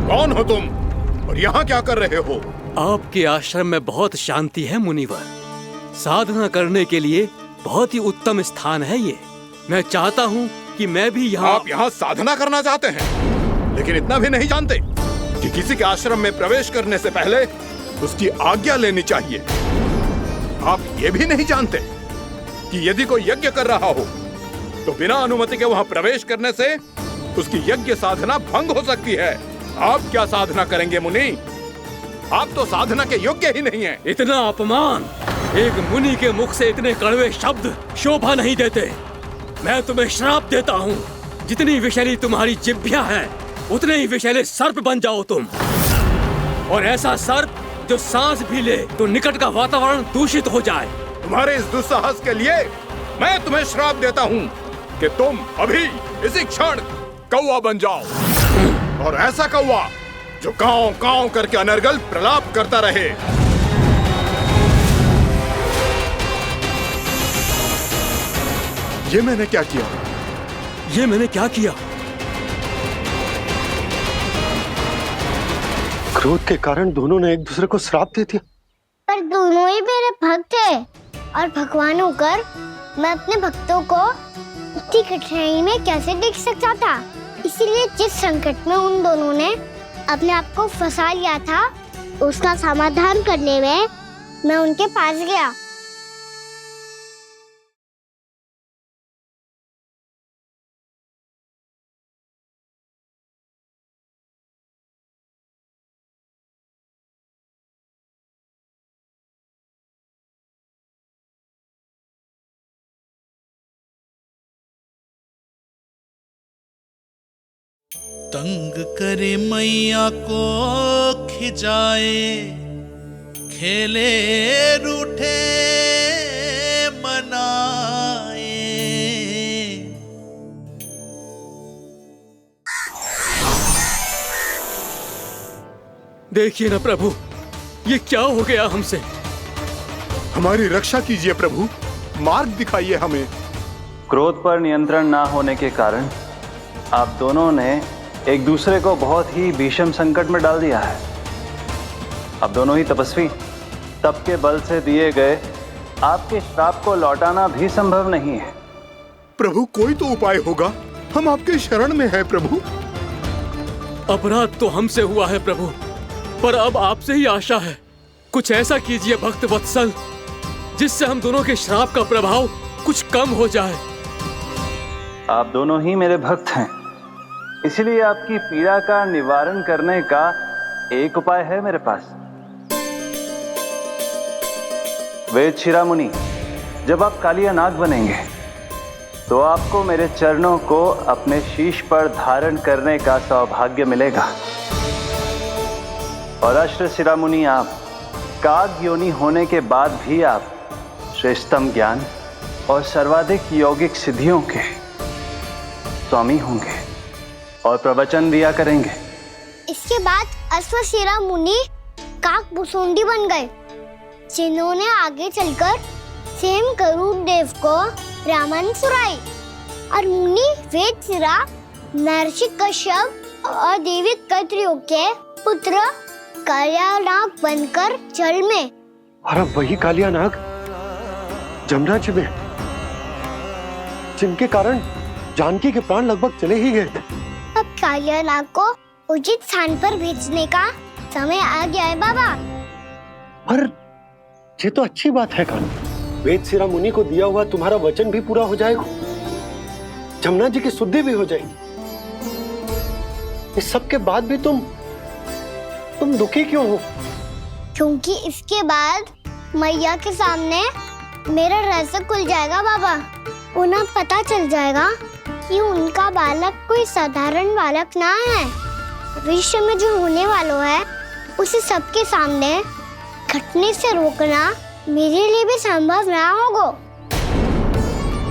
कौन हो तुम और यहाँ क्या कर रहे हो? आपके आश्रम में बहुत शांति है मुनिवर। साधना करने के लिए बहुत ही उत्तम स्थान है ये। मैं चाहता हूँ कि मैं भी यहाँ। आप यहाँ साधना करना चाहते हैं, लेकिन इतना भी नहीं जानते कि किसी के आश्रम में प्रवेश करने से पहले उसकी आज्ञा लेनी चाहिए। आप ये भी नहीं जानते कि यदि कोई यज्ञ कर रहा हो तो बिना अनुमति के वहाँ प्रवेश करने से उसकी यज्ञ साधना भंग हो सकती है। आप क्या साधना करेंगे मुनि? आप तो साधना के योग्य ही नहीं हैं। इतना अपमान! एक मुनि के मुख से इतने कड़वे शब्द शोभा नहीं देते। मैं तुम्हें श्राप देता हूँ, जितनी विषैली तुम्हारी जिह्वा है उतने ही विषैले सर्प बन जाओ तुम। और ऐसा सर्प जो सांस भी ले तो निकट का वातावरण दूषित हो जाए। तुम्हारे इस दुस्साहस के लिए मैं तुम्हें श्राप देता हूँ कि तुम अभी इसी क्षण कौवा बन जाओ, और ऐसा कौवा जो कांव कांव करके अनर्गल प्रलाप करता रहे। ये मैंने क्या किया? ये मैंने क्या किया? क्रोध के कारण दोनों ने एक दूसरे को श्राप दे दिया। पर दोनों ही मेरे भक्त हैं, और भगवान होकर मैं अपने भक्तों को इतनी कठिनाई में कैसे देख सकता था। इसीलिए जिस संकट में उन दोनों ने अपने आप को फंसा लिया था, उसका समाधान करने में मैं उनके पास गया। तंग करे मैया को खिजाए, खेले रूठे मनाए। देखिए ना प्रभु, ये क्या हो गया हमसे? हमारी रक्षा कीजिए प्रभु, मार्ग दिखाइए हमें। क्रोध पर नियंत्रण ना होने के कारण आप दोनों ने एक दूसरे को बहुत ही भीषण संकट में डाल दिया है। अब दोनों ही तपस्वी, तप के बल से दिए गए आपके श्राप को लौटाना भी संभव नहीं है। प्रभु कोई तो उपाय होगा, हम आपके शरण में हैं प्रभु। अपराध तो हमसे हुआ है प्रभु, पर अब आपसे ही आशा है। कुछ ऐसा कीजिए भक्त वत्सल, जिससे हम दोनों के श्राप का प्रभाव कुछ कम हो जाए। आप दोनों ही मेरे भक्त हैं, इसलिए आपकी पीड़ा का निवारण करने का एक उपाय है मेरे पास। वेद शिरोमणि, जब आप कालिया नाग बनेंगे तो आपको मेरे चरणों को अपने शीश पर धारण करने का सौभाग्य मिलेगा। और अश्र शिरोमणि, आप काग योनि होने के बाद भी आप श्रेष्ठतम ज्ञान और सर्वाधिक यौगिक सिद्धियों के स्वामी होंगे और प्रवचन दिया करेंगे। इसके बाद अश्वशिरा मुनि काकभुसुंडी बन गए, जिन्होंने आगे चलकर स्वयं गरुड़ देव को रामायण सुनाई। और मुनि वेदशिरा, महर्षि कश्यप और देवी कत्रियों के पुत्र कालिया नाग बनकर जल में। और अब वही कालिया नाग जमुना जी में, जिनके कारण जानकी के प्राण लगभग चले ही गए थे। अब कालिया नाग को उचित स्थान पर भेजने का समय आ गया है बाबा। पर ये तो अच्छी बात है कान्हा, वेद शिरोमणि को दिया हुआ तुम्हारा वचन भी पूरा हो जाएगा, जमुना जी की शुद्धि भी हो जाएगी। इस सब के बाद भी तुम दुखी क्यों हो? क्योंकि इसके बाद मैया के सामने मेरा रहस्य खुल जाएगा बाबा। उन्हें पता चल जाएगा कि उनका बालक कोई साधारण बालक ना है। भविष्य में जो होने वाला है उसे सबके सामने घटने से रोकना मेरे लिए भी संभव ना होगा।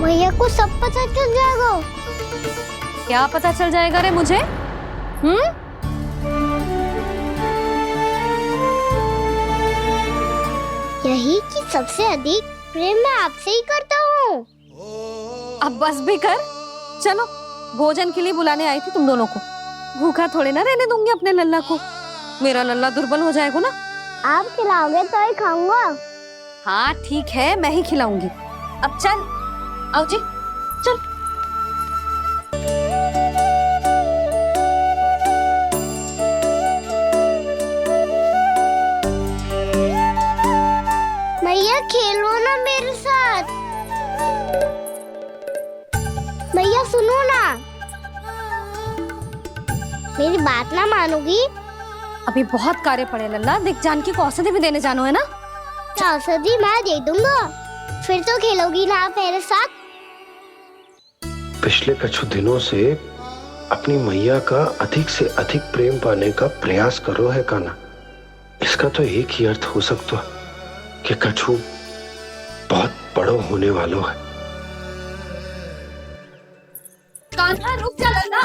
मैया को सब पता चल जाएगा। क्या पता चल जाएगा रे मुझे? यही कि सबसे अधिक प्रेम मैं आपसे ही करता हूँ। अब बस भी कर, चलो भोजन के लिए बुलाने आई थी तुम दोनों को। भूखा थोड़े ना रहने दूंगी अपने लल्ला को। मेरा लल्ला दुर्बल हो जाएगा ना। आप खिलाओगे तो ही खाऊंगा। हाँ ठीक है, मैं ही खिलाऊंगी। अब चल, आओ जी, चल। मैया खेलो ना मेरे साथ। मैया सुनो ना, मेरी बात ना मानोगी? अभी बहुत कार्य पड़े लल्ला, देख जानकी को औषधि भी देने जानो है ना। औषधि मैं दे दूंगा, फिर तो खेलोगी ना आप मेरे साथ? पिछले कुछ दिनों से अपनी मैया का अधिक से अधिक प्रेम पाने का प्रयास करो है कान्हा। इसका तो एक ही अर्थ हो सकता कि कछु बहुत बड़ो होने वालों है। कान्हा रुक जा लल्ला।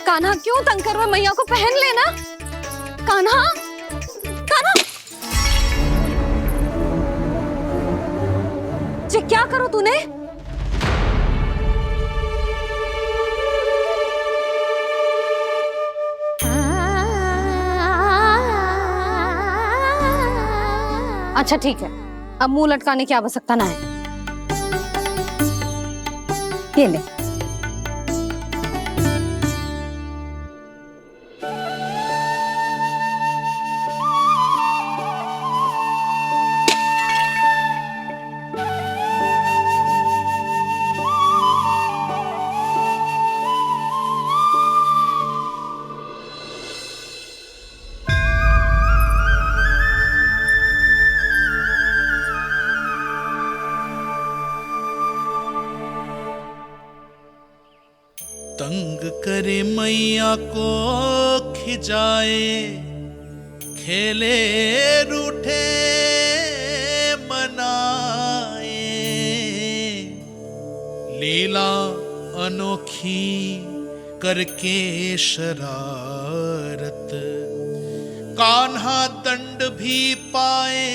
कान्हा क्यों तंग कर रहा है? मैया को पहन लेना। कान्हा, कान्हा, ये क्या करो तूने? अच्छा ठीक है, अब मुंह लटकाने की आवश्यकता ना है। ये ले। तंग करे मैया को खिजाए, खेले रूठे मनाए, लीला अनोखी करके शरारत, कान्हा दंड भी पाए।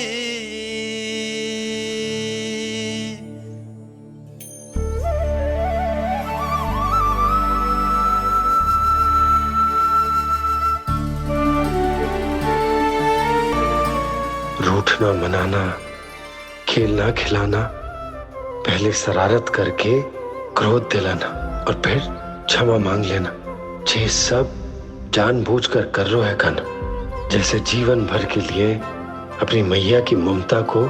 रूठना मनाना, खेलना खिलाना, पहले शरारत करके क्रोध दिलाना और फिर क्षमा मांग लेना, ये सब जानबूझकर कर रहे हैं कान्हा। जैसे जीवन भर के लिए अपनी मैया की ममता को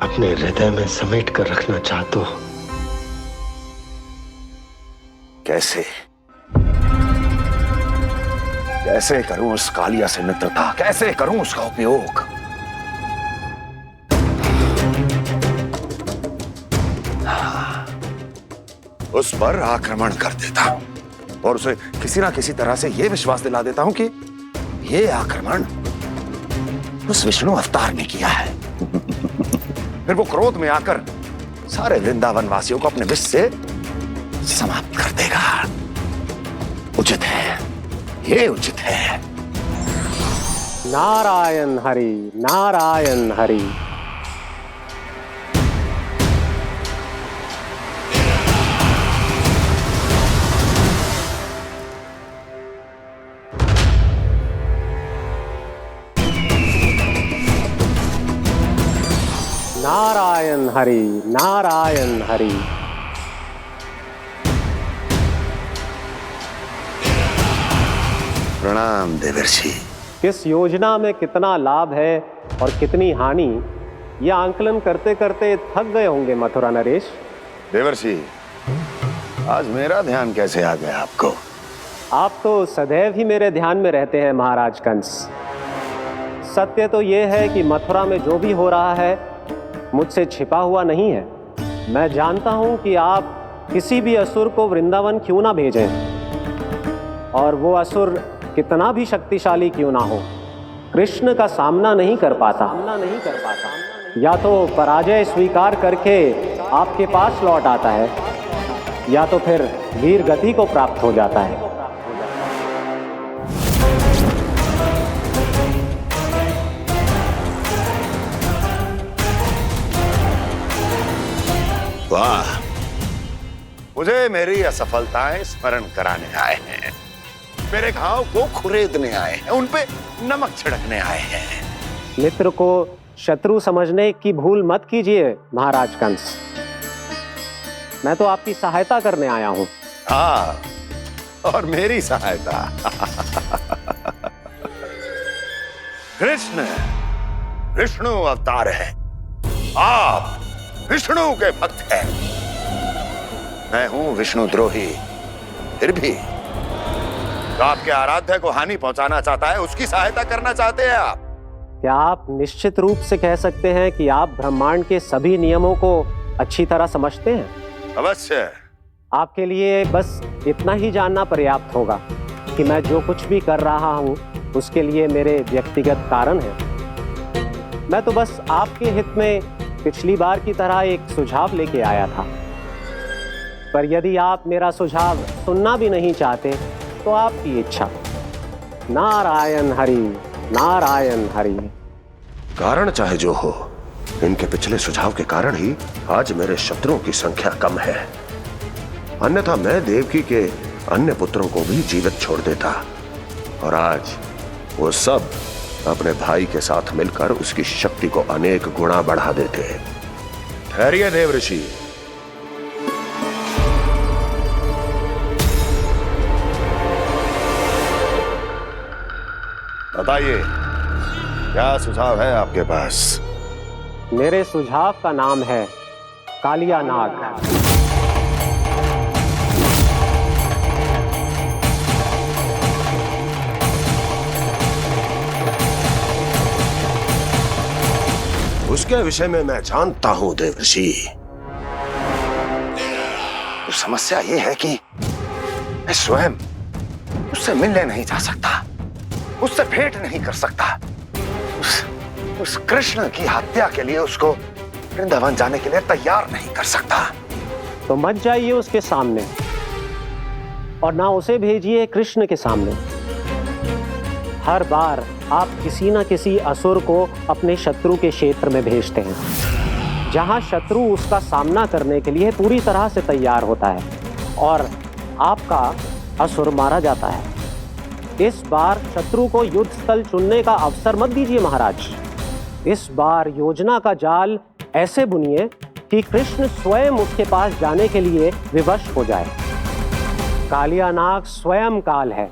अपने हृदय में समेट कर रखना चाहते हो। कैसे कैसे करूं उस कालिया से मित्रता, कैसे करूं उसका उपयोग? उस पर आक्रमण कर देता हूं और उसे किसी ना किसी तरह से यह विश्वास दिला देता हूं कि यह आक्रमण उस विष्णु अवतार ने किया है। फिर वो क्रोध में आकर सारे वृंदावन वासियों को अपने विष से समाप्त कर देगा। उचित है, ये उचित है। नारायण हरि, नारायण हरि। नारायण हरि, नारायण हरि। प्रणाम देवर्षि। किस योजना में कितना लाभ है और कितनी हानि, यह आंकलन करते करते थक गए होंगे मथुरा नरेश। देवर्षि, आज मेरा ध्यान कैसे आ गया आपको? आप तो सदैव ही मेरे ध्यान में रहते हैं महाराज कंस। सत्य तो यह है कि मथुरा में जो भी हो रहा है मुझसे छिपा हुआ नहीं है। मैं जानता हूं कि आप किसी भी असुर को वृंदावन क्यों ना भेजें, और वो असुर कितना भी शक्तिशाली क्यों ना हो, कृष्ण का सामना नहीं कर पाता। या तो पराजय स्वीकार करके आपके पास लौट आता है, या तो फिर वीर गति को प्राप्त हो जाता है। वाह, मुझे मेरी असफलताएं स्मरण कराने आए हैं। मेरे घाव को खुरेदने आए हैं, उन पे नमक छिड़कने आए हैं। मित्र को शत्रु समझने की भूल मत कीजिए महाराज कंस। मैं तो आपकी सहायता करने आया हूं। हाँ, और मेरी सहायता। कृष्ण विष्णु अवतार है, आप विष्णु के भक्त हैं। मैं हूं विष्णु द्रोही, फिर भी तो आपके आराध्य को हानि पहुंचाना चाहता है, उसकी सहायता करना चाहते हैं आप। क्या आप निश्चित रूप से कह सकते हैं कि आप ब्रह्मांड के सभी नियमों को अच्छी तरह समझते हैं? अवश्य। आपके लिए बस इतना ही जानना पर्याप्त होगा कि मैं जो कुछ भी कर रहा हूं उसके लिए मेरे व्यक्तिगत कारण हैं। मैं तो बस आपके हित में पिछली बार की तरह एक सुझाव लेके आया था, पर यदि आप मेरा सुझाव सुनना भी नहीं चाहते तो आपकी इच्छा। नारायण हरि, नारायण हरि। कारण चाहे जो हो, इनके पिछले सुझाव के कारण ही आज मेरे शत्रुओं की संख्या कम है। अन्यथा मैं देवकी के अन्य पुत्रों को भी जीवित छोड़ देता, और आज वो सब अपने भाई के साथ मिलकर उसकी शक्ति को अनेक गुणा बढ़ा देते। ठहरिए देवऋषि। बताइए, क्या सुझाव है आपके पास? मेरे सुझाव का नाम है कालिया नाग। उसके विषय में मैं जानता हूं देवऋषि। तो समस्या यह है कि मैं स्वयं उससे मिलने नहीं जा सकता, उससे भेंट नहीं कर सकता। उस कृष्ण की हत्या के लिए उसको वृंदावन जाने के लिए तैयार नहीं कर सकता। तो मत जाइए उसके सामने, और ना उसे भेजिए कृष्ण के सामने। हर बार आप किसी न किसी असुर को अपने शत्रु के क्षेत्र में भेजते हैं, जहां शत्रु उसका सामना करने के लिए पूरी तरह से तैयार होता है और आपका असुर मारा जाता है। इस बार शत्रु को युद्ध स्थल चुनने का अवसर मत दीजिए महाराज। इस बार योजना का जाल ऐसे बुनिए कि कृष्ण स्वयं उसके पास जाने के लिए विवश हो जाए। कालिया नाग स्वयं काल है,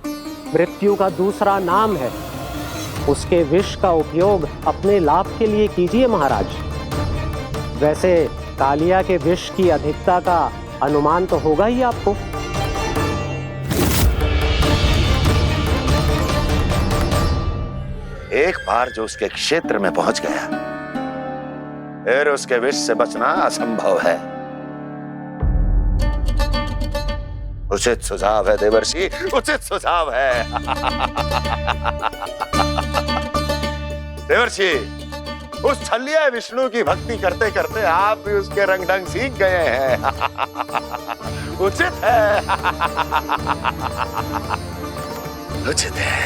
मृत्यु का दूसरा नाम है। उसके विष का उपयोग अपने लाभ के लिए कीजिए महाराज। वैसे कालिया के विष की अधिकता का अनुमान तो होगा ही आपको। एक बार जो उसके क्षेत्र में पहुंच गया, फिर उसके विष से बचना असंभव है। उचित सुझाव है देवर्षि, उचित सुझाव है। देवर्षि, उस छलिया विष्णु की भक्ति करते करते आप भी उसके रंग ढंग सीख गए हैं। उचित है, उचित है।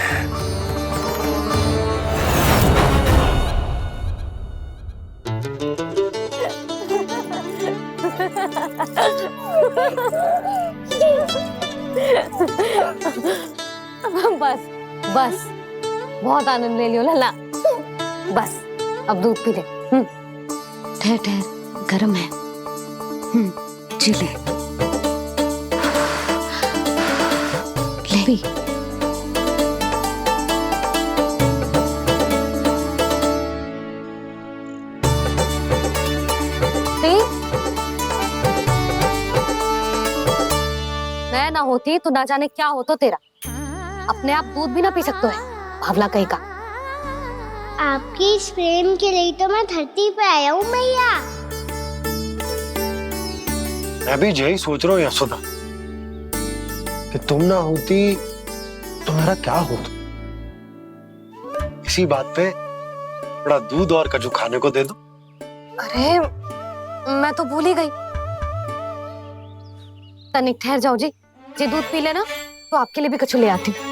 बस बस, बहुत आनंद ले लियो लल्ला। बस अब दूध पी ले। ठहर ठहर, गर्म है। जी ले पी। मैं ना होती तो ना जाने क्या होता तेरा। अपने आप दूध भी ना पी सकते है, भावला कहीं का। आपकी इस प्रेम के लिए तो मैं धरती पे आया हूँ मैया। मैं भी यही सोच रहा हूँ यशोदा, कि तुम ना होती तो मेरा क्या होता। इसी बात पे थोड़ा दूध और कजू खाने को दे दो। अरे मैं तो भूल ही गई। तनिक ठहर जाओ जी दूध पी लेना तो आपके लिए भी कछु ले आती हूँ।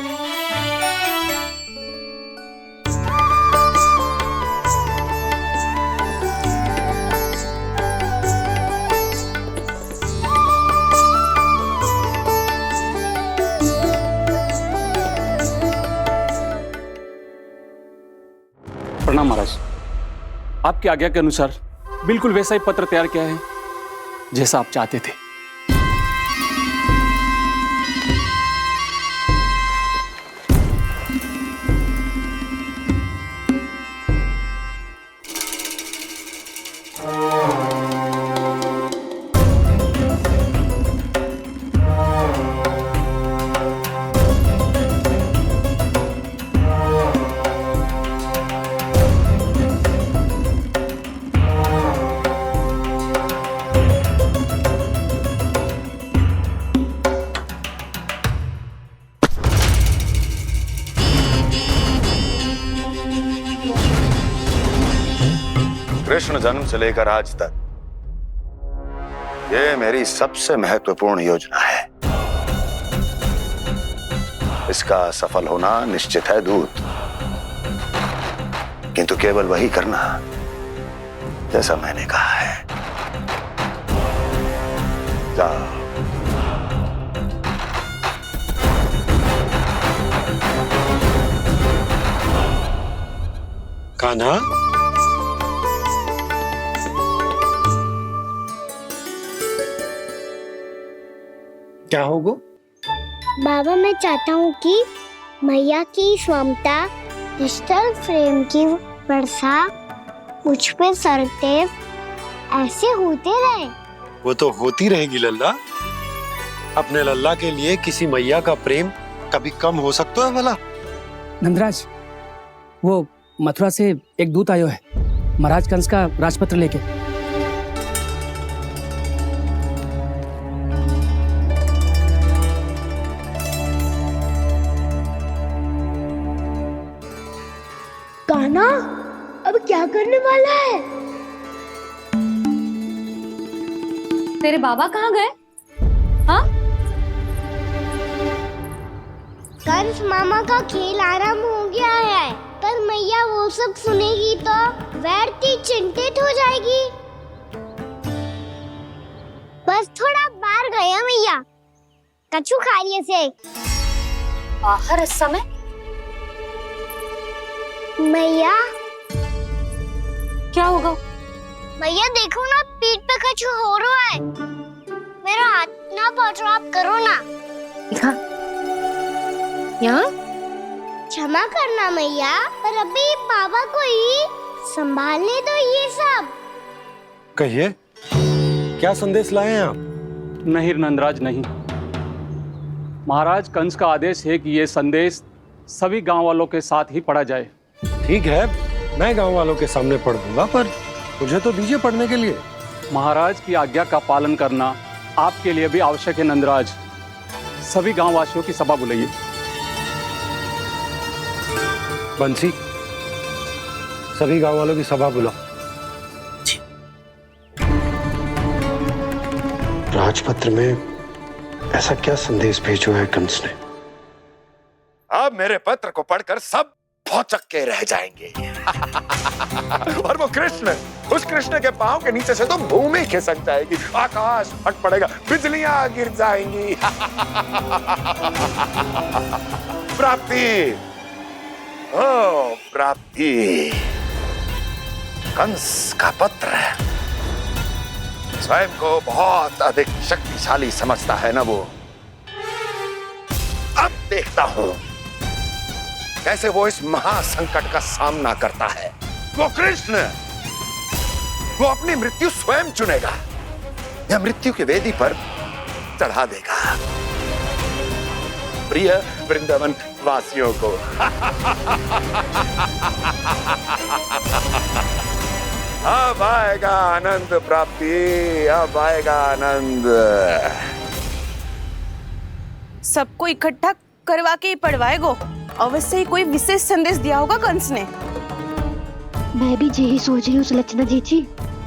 प्रणाम महाराज। आपकी आज्ञा के अनुसार बिल्कुल वैसा ही पत्र तैयार किया है जैसा आप चाहते थे। कृष्ण जन्म से लेकर आज तक ये मेरी सबसे महत्वपूर्ण योजना है। इसका सफल होना निश्चित है दूत, किंतु केवल वही करना जैसा मैंने कहा है। जाओ। कान्हा, क्या होगा? बाबा मैं चाहता हूँ कि मैया की स्वमता क्रिस्टल फ्रेम की वर्षा मुझ पे सरते ऐसे होते रहे। वो तो होती रहेगी लल्ला। अपने लल्ला के लिए किसी मैया का प्रेम कभी कम हो सकता है भला? नंदराज, वो मथुरा से एक दूत आयो है महाराज कंस का राजपत्र लेके। कान्हा, अब क्या करने वाला है? तेरे बाबा कहाँ गए? हाँ? कंस मामा का खेल आरंभ हो गया है, पर मैया वो सब सुनेगी तो व्यर्थ चिंतित हो जाएगी। बस थोड़ा बाहर गया मैया, कछु खा लिए से। बाहर इस समय? मैया क्या होगा? मैया देखो ना, पीठ पे कुछ हो रहा है। मेरा हाथ ना पकड़ो, आप करो ना। यहाँ? क्षमा करना मैया, पर अभी बाबा को ही संभालने दो ये सब। कहिए, क्या संदेश लाए हैं आप? नहीं नंदराज, नहीं। महाराज कंस का आदेश है कि यह संदेश सभी गांव वालों के साथ ही पढ़ा जाए। ठीक है, मैं गांव वालों के सामने पढ़ दूंगा, पर मुझे तो दीजिए पढ़ने के लिए। महाराज की आज्ञा का पालन करना आपके लिए भी आवश्यक है नंदराज। सभी गांव वासियों की सभा बुलाइए। बंसी, सभी गांव वालों की सभा बुलाओ। राजपत्र में ऐसा क्या संदेश भेजो है कंस ने? अब मेरे पत्र को पढ़कर सब भौचक के रह जाएंगे। और वो कृष्ण, उस कृष्ण के पांव के नीचे से तो भूमि खिसक जाएगी, आकाश फट पड़ेगा, बिजलियां गिर जाएंगी। प्राप्ति, ओ प्राप्ति, कंस का पत्र। स्वयं को बहुत अधिक शक्तिशाली समझता है ना वो। अब देखता हूं कैसे वो इस महासंकट का सामना करता है। वो कृष्ण, वो अपनी मृत्यु स्वयं चुनेगा या मृत्यु की वेदी पर चढ़ा देगा प्रिय वृंदावन वासियों को। अब आएगा आनंद प्राप्ति, अब आएगा आनंद। सबको इकट्ठा करवा के ही पढ़वाएगो। अवश्य ही कोई विशेष संदेश दिया होगा कंस ने। मैं भी यही सोच रही हूँ सुलक्षणा जी,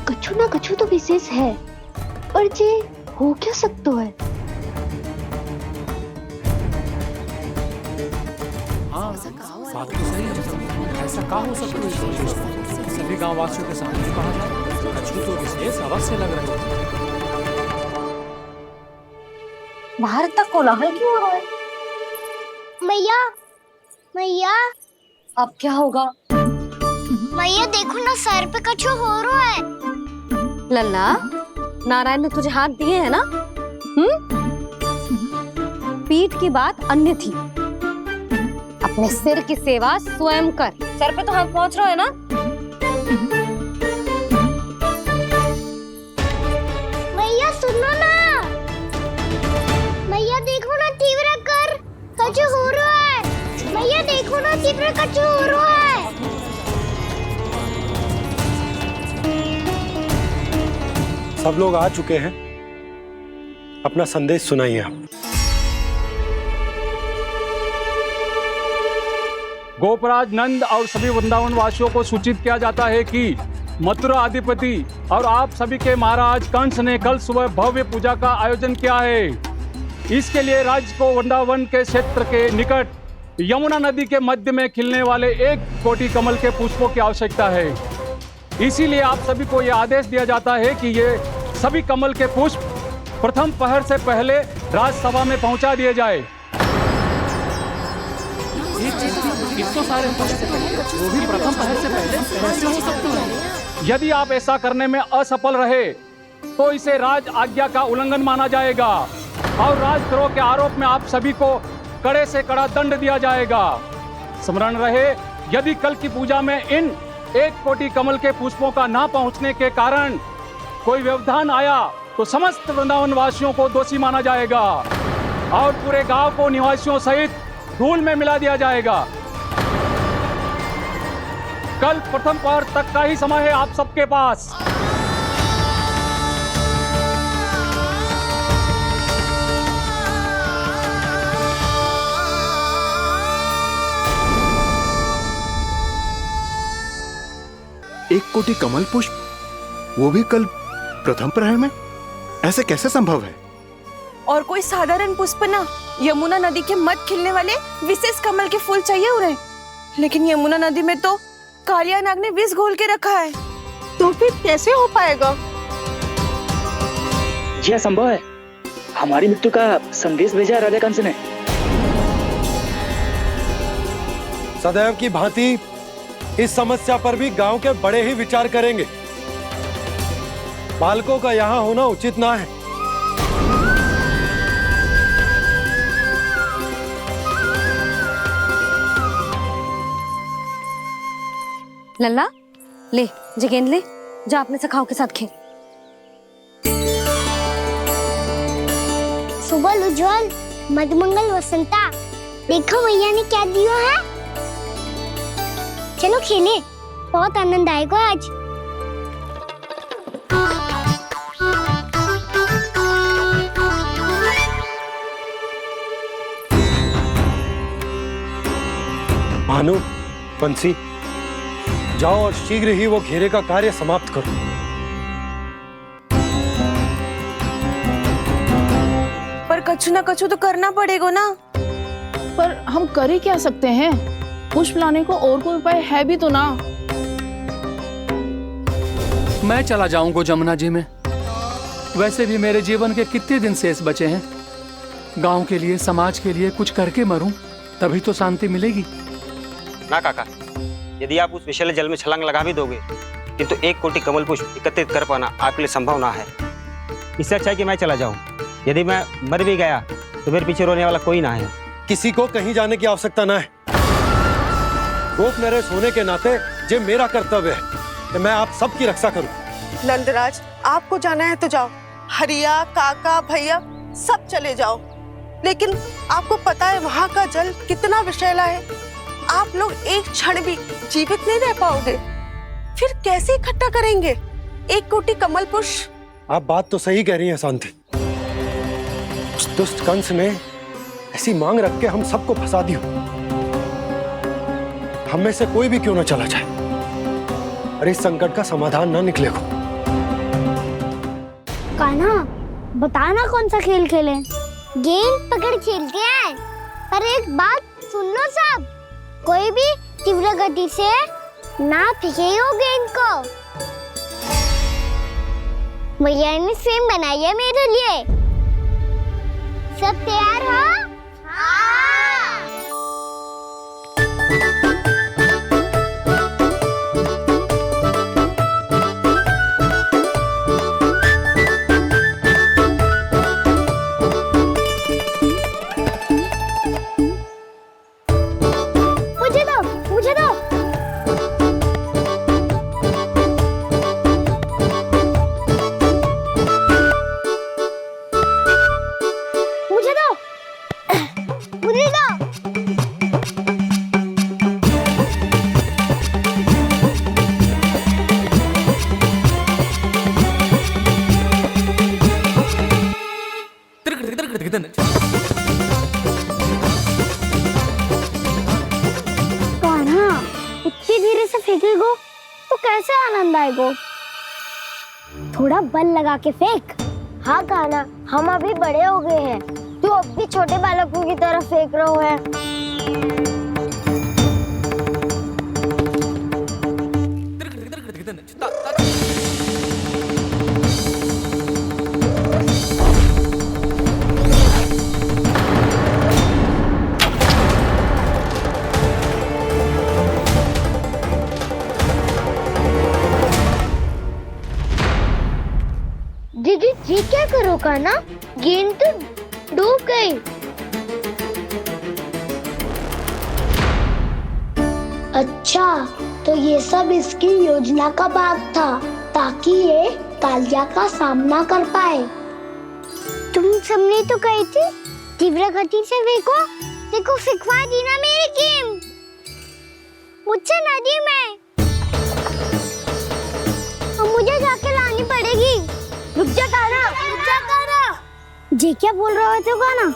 कछु ना कछु तो विशेष है, और जे हो क्या सकता है? हाँ, बात तो सही है। ऐसा क्या हो सकता है? सभी गांव वासियों के सामने कहा जाए, कछु तो विशेष अवश्य लग रहा है। बाहर तक कोलाहल क्यों हो रहा है? मैया, मैया, अब क्या होगा? मैया देखो ना, सर पे कछु हो रहा है। लल्ला, नारायण ने तुझे हाथ दिए है ना? पीठ की बात अन्य थी। अपने सिर की सेवा स्वयं कर। सर पे तो हाथ पहुंच रहा है ना? मैया सुनो ना, मैया देखो ना, तीव्र कर कछु हो रहा है। मैया देखो ना, तीव्र कछु हो रहा है। सब लोग आ चुके हैं, अपना संदेश सुनाइए आप। गोपराज नंद और सभी वृंदावन वासियों को सूचित किया जाता है कि मथुरा अधिपति और आप सभी के महाराज कंस ने कल सुबह भव्य पूजा का आयोजन किया है। इसके लिए राज्य को वृंदावन के क्षेत्र के निकट यमुना नदी के मध्य में खिलने वाले 1 कोटि कमल के पुष्पों की आवश्यकता है। इसीलिए आप सभी को यह आदेश दिया जाता है कि ये सभी कमल के पुष्प प्रथम पहर से पहले राजसभा में पहुंचा दिए जाए। वो भी प्रथम पहर से पहले कैसे हो सकता है? यदि आप ऐसा करने में असफल रहे तो इसे राज आज्ञा का उल्लंघन माना जाएगा और राजद्रोह के आरोप में आप सभी को कड़े से कड़ा दंड दिया जाएगा। स्मरण रहे, यदि कल की पूजा में इन 1 कोटि कमल के पुष्पों का ना पहुंचने के कारण कोई व्यवधान आया तो समस्त वृंदावन वासियों को दोषी माना जाएगा और पूरे गांव को निवासियों सहित धूल में मिला दिया जाएगा। कल प्रथम पहर तक का ही समय है आप सबके पास। एक कोटि कमल पुष्प, वो भी कल प्रथम प्रहर में? ऐसे कैसे संभव है? और कोई साधारण पुष्प ना, यमुना नदी के मध्य खिलने वाले विशेष कमल के फूल चाहिए उन्हें। लेकिन यमुना नदी में तो कालिया नाग ने विष घोल के रखा है, तो फिर कैसे हो पाएगा? यह संभव है। हमारी मृत्यु का संदेश भेजा राजा कंस ने। सदैव की भांति इस समस्या पर भी गांव के बड़े ही विचार करेंगे। बालकों का यहाँ होना उचित ना है। लल्ला, ले जे गेंद ले, जा अपने सखाओं के साथ खेल। सुबह उज्जवल, मधुमंगल वसंता, देखो मैया ने क्या दिया है। चलो खेलें, बहुत आनंद आएगा आज। भानु, बंसी, जाओ और शीघ्र ही वो घेरे का कार्य समाप्त करो। पर कछु ना कछु तो करना पड़ेगा ना। पर हम कर ही क्या सकते हैं? पुष्प लाने को और कोई उपाय है भी तो ना। मैं चला जाऊंगा जमुना जी में। वैसे भी मेरे जीवन के कितने दिन शेष बचे हैं। गांव के लिए, समाज के लिए कुछ करके मरूं, तभी तो शांति मिलेगी। ना काका, यदि आप उस विषैले जल में छलांग लगा भी दोगे, किंतु 1 कोटि कमल पुष्प एकत्रित कर पाना आपके लिए संभव ना है। इससे अच्छा है कि मैं चला जाऊं। यदि मैं मर भी गया तो मेरे पीछे रोने वाला कोई ना है। किसी को कहीं जाने की आवश्यकता ना है। गोप नरेश होने के नाते ये मेरा कर्तव्य है कि मैं आप सबकी रक्षा करूं। नंदराज, आपको जाना है तो जाओ। हरिया, काका, भैया सब चले जाओ। लेकिन आपको पता है वहाँ का जल कितना विषैला है। आप लोग एक क्षण भी जीवित नहीं रह पाओगे। फिर कैसे इकट्ठा करेंगे 1 कोटि कमल पुष्प? आप बात तो सही कह रही हैं शांति। उस दुष्ट कंस ने ऐसी मांग रख के हम सबको फंसा दिया। हम में से कोई भी क्यों ना चला जाए और इस संकट का समाधान ना निकले को। कान्हा, बताना कौन सा खेल खेलें? गेंद पकड़ खेलते हैं। पर एक बात सुन लो सब, कोई भी तीव्र गति से ना फेंकेगा गेंद को। भैया ने फ्रेम बनाई है मेरे लिए। सब तैयार हो? हाँ। फेंकेगो तो कैसे आनंद आएगो? थोड़ा बल लगा के फेंक। हाँ कान्हा, हम अभी बड़े हो गए हैं, तू अब भी छोटे बालकों की तरह फेंक रहा है। दीदी जी क्या करो कान्हा, गेंद तो डूब गई। अच्छा, तो ये सब इसकी योजना का भाग था ताकि ये कालिया का सामना कर पाए। तुम सबने तो कही थी तीव्र गति से फेंको, देखो फिकवा दी ना मेरी गेम। मुझसे नदी में, तो मुझे जाके लानी पड़ेगी। रुक जा कान्हा, रुक जा कान्हा। जी क्या बोल रहे थे कान्हा?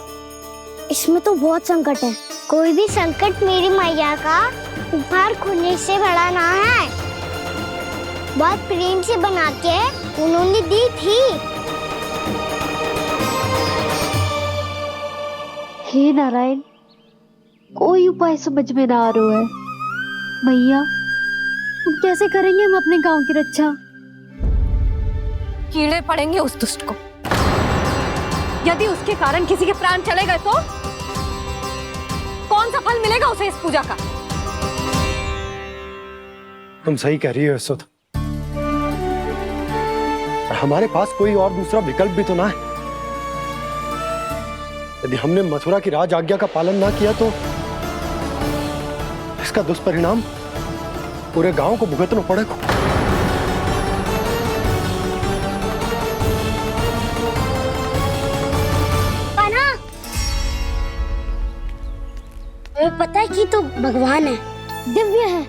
इसमें तो बहुत संकट है। कोई भी संकट मेरी मैया का उपहार खोने से बड़ा ना है। बहुत प्रेम से बना के उन्होंने दी थी। हे नारायण, कोई उपाय समझ में ना आ रहा है। मैया, हम कैसे करेंगे हम अपने गांव की रक्षा? कीड़े पड़ेंगे उस दुष्ट को। यदि उसके कारण किसी के प्राण चले गए तो कौन सा फल मिलेगा उसे इस पूजा का? तुम सही कह रही हो यशोदा, और हमारे पास कोई और दूसरा विकल्प भी तो ना है। यदि हमने मथुरा की राज आज्ञा का पालन ना किया तो इसका दुष्परिणाम पूरे गांव को भुगतना पड़ेगा। तुम्हें पता है कि तू भगवान है, दिव्य है,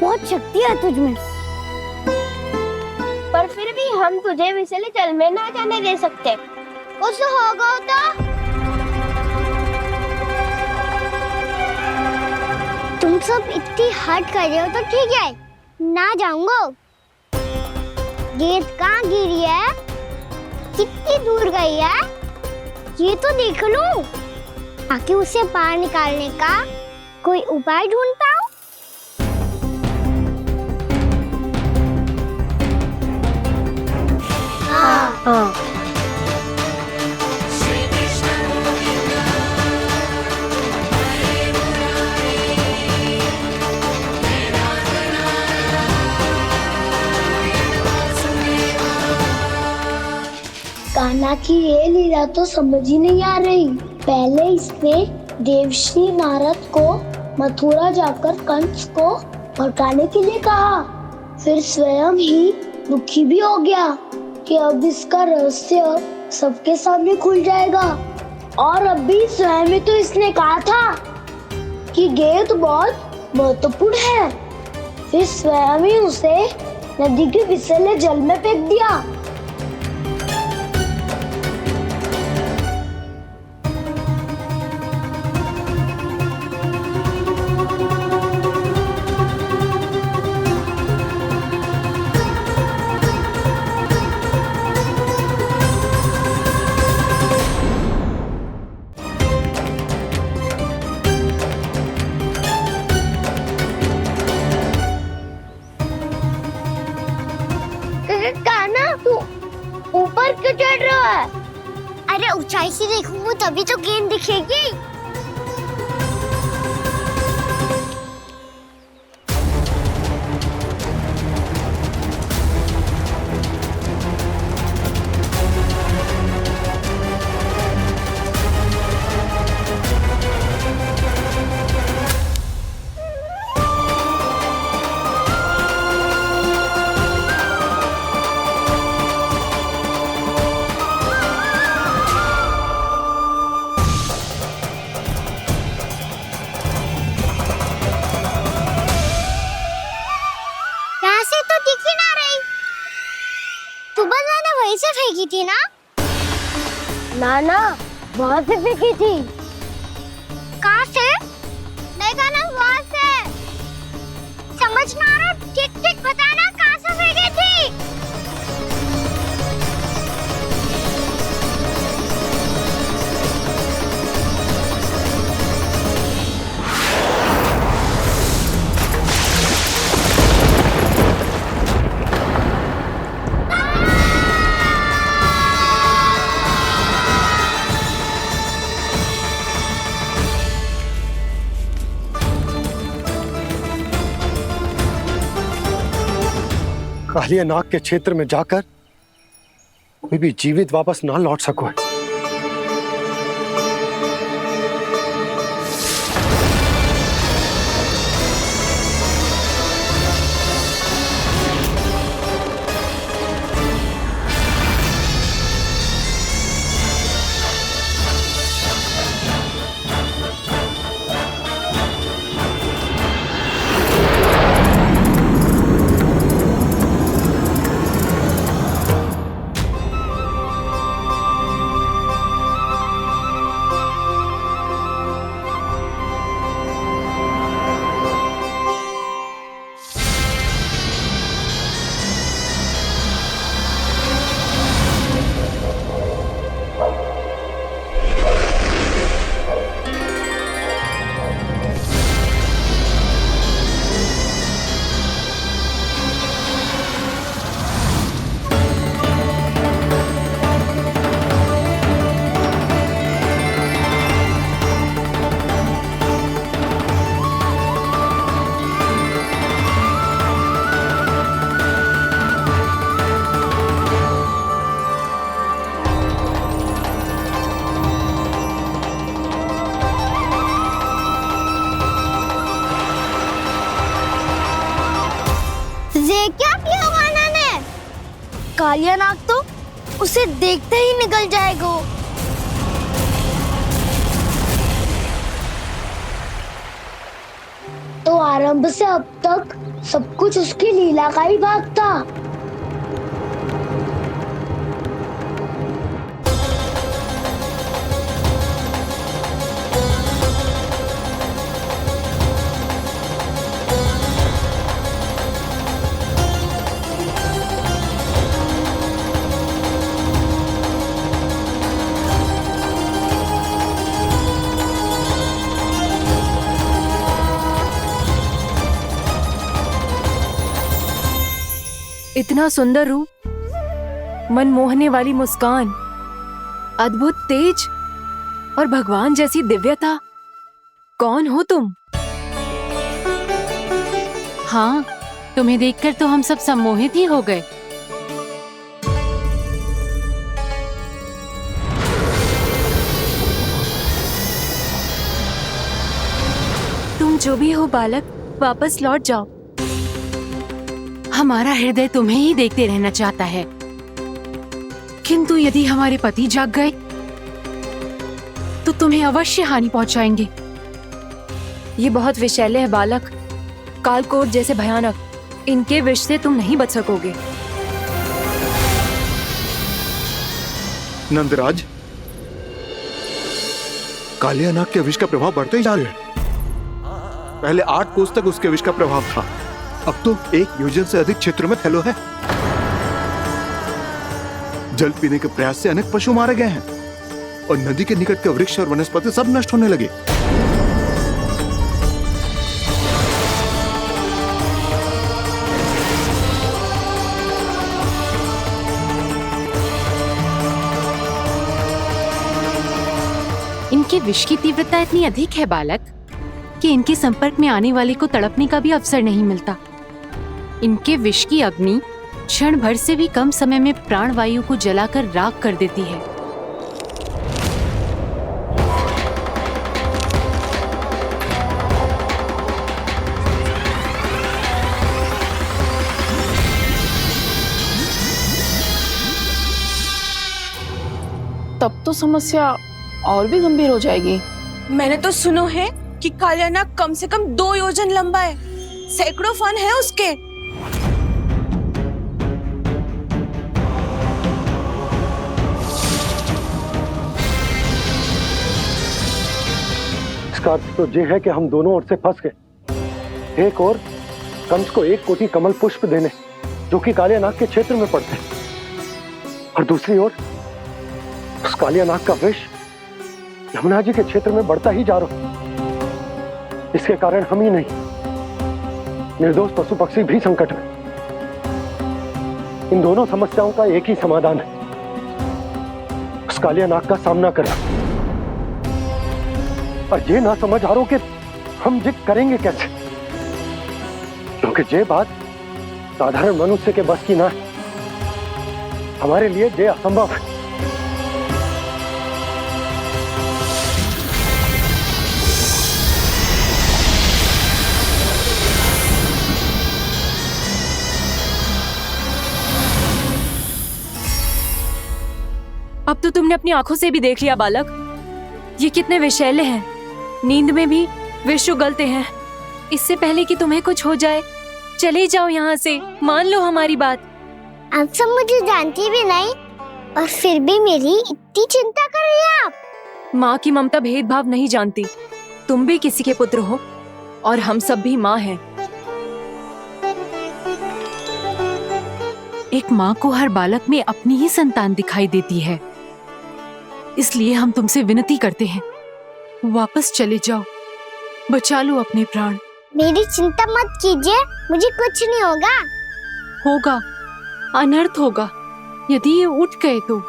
बहुत शक्ति है तुझमें, पर फिर भी हम तुझे विषैले जल में ना जाने दे सकते। कुछ होगा तो तुम सब इतनी हट कर रहे हो तो ठीक है, ना जाऊंगा। गेंद कहाँ गिरी है, कितनी दूर गई है, ये तो देख लूं, ताकि उसे बाहर निकालने का कोई उपाय ढूंढ पाऊं। हाँ। कान्हा की ये लीला तो समझ ही नहीं आ रही। पहले इसने देवश्री नारद को मथुरा जाकर कंस को भड़काने के लिए कहा, फिर स्वयं ही दुखी भी हो गया कि अब इसका रहस्य सबके सामने खुल जाएगा। और अभी स्वयं ही तो इसने कहा था कि गेंद बहुत महत्वपूर्ण है, फिर स्वयं ही उसे नदी के विषैले जल में फेंक दिया। ऊपर क्यों चढ़ रहा है? अरे ऊंचाई से देखूंगा तभी तो गेंद दिखेगी। से फेंकी थी ना? ना वहाँ से फेंकी थी। कहाँ से? नहीं कहना, वहाँ से। समझ ना आ रहा कालिया नाग के क्षेत्र में जाकर कोई भी जीवित वापस ना लौट सको। क्या किया वाना ने? कालिया नाग तो उसे देखते ही निकल जाएगा। तो आरंभ से अब तक सब कुछ उसकी लीला का ही भाग था। इतना सुंदर रूप, मन मोहने वाली मुस्कान, अद्भुत तेज और भगवान जैसी दिव्यता। कौन हो तुम? हाँ, तुम्हें देखकर तो हम सब सम्मोहित ही हो गए। तुम जो भी हो बालक, वापस लौट जाओ। हमारा हृदय तुम्हें ही देखते रहना चाहता है, किंतु यदि हमारे पति जाग गए तो तुम्हें अवश्य हानि पहुंचाएंगे। ये बहुत विषैले है बालक, कालकोट जैसे भयानक। इनके विष से तुम नहीं बच सकोगे। नंदराज, कालिया नाग के विष का प्रभाव बढ़ते ही जा रहा है। पहले 8 कोस तक उसके विष का प्रभाव था, अब तो 1 योजन से अधिक क्षेत्र में फैलो है। जल पीने के प्रयास से अनेक पशु मारे गए हैं और नदी के निकट के वृक्ष और वनस्पति सब नष्ट होने लगे। इनके विष की तीव्रता इतनी अधिक है बालक कि इनके संपर्क में आने वाले को तड़पने का भी अवसर नहीं मिलता। इनके विष की अग्नि क्षण भर से भी कम समय में प्राणवायु को जलाकर राख कर देती है। तब तो समस्या और भी गंभीर हो जाएगी। मैंने तो सुनो है कि कालिया नाग कम से कम 2 योजन लंबा है, सैकड़ों फन है उसके। इसका अर्थ तो ये है कि हम दोनों ओर से फंस गए। एक और कंस को 1 कोटि कमल पुष्प देने जो कि कालिया नाग के क्षेत्र में पड़ते हैं, और दूसरी ओर उस कालिया नाग का विष यमुना जी के क्षेत्र में बढ़ता ही जा रहा। इसके कारण हम ही नहीं, निर्दोष पशु पक्षी भी संकट में। इन दोनों समस्याओं का एक ही समाधान है, उस कालिया नाग का सामना करना। और ये ना समझ आ रहा कि हम ये करेंगे कैसे, क्योंकि ये बात साधारण मनुष्य के बस की ना है। हमारे लिए ये असंभव है। अब तो तुमने अपनी आंखों से भी देख लिया बालक, ये कितने विषैले हैं। नींद में भी विष उगलते हैं। इससे पहले कि तुम्हें कुछ हो जाए, चले जाओ यहाँ से, मान लो हमारी बात। आप सब मुझे जानती भी नहीं और फिर भी मेरी इतनी चिंता कर रही हैं आप। माँ की ममता भेदभाव नहीं जानती। तुम भी किसी के पुत्र हो और हम सब भी माँ हैं। एक माँ को हर बालक में अपनी ही संतान दिखाई देती है, इसलिए हम तुमसे विनती करते हैं, वापस चले जाओ, बचा लो अपने प्राण। मेरी चिंता मत कीजिए, मुझे कुछ नहीं होगा। होगा, अनर्थ होगा यदि ये उठ गए तो।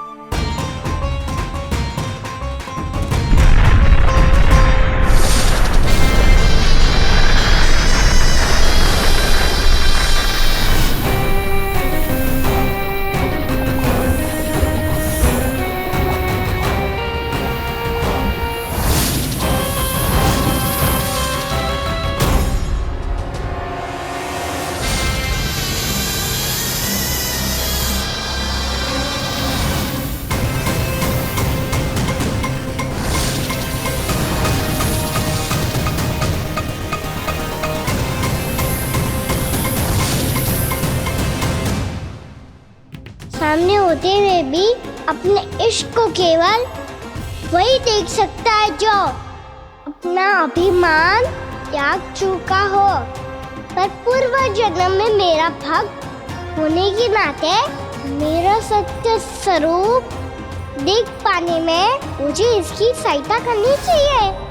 सामने होते हुए भी अपने इश्क को केवल वही देख सकता है जो अपना अभिमान त्याग चुका हो। पर पूर्व जन्म में मेरा भक्त होने के नाते मेरा सत्य स्वरूप देख पाने में मुझे इसकी सहायता करनी चाहिए।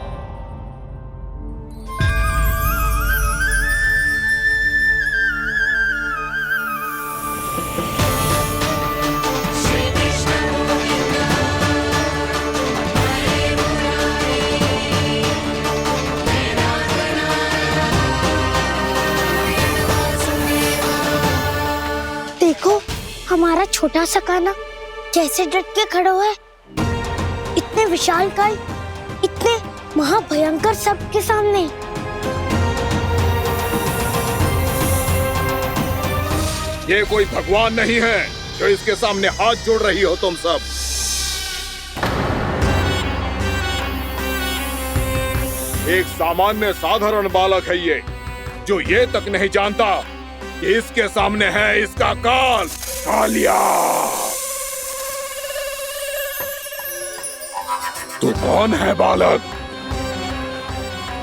देखो हमारा छोटा सा कान्हा कैसे डट के खड़ा हुआ है। इतने विशालकाय, इतने महाभयंकर सबके सामने। ये कोई भगवान नहीं है जो इसके सामने हाथ जोड़ रही हो तुम सब। एक सामान्य साधारण बालक है ये, जो ये तक नहीं जानता कि इसके सामने है इसका काल, कालिया। तू कौन है बालक?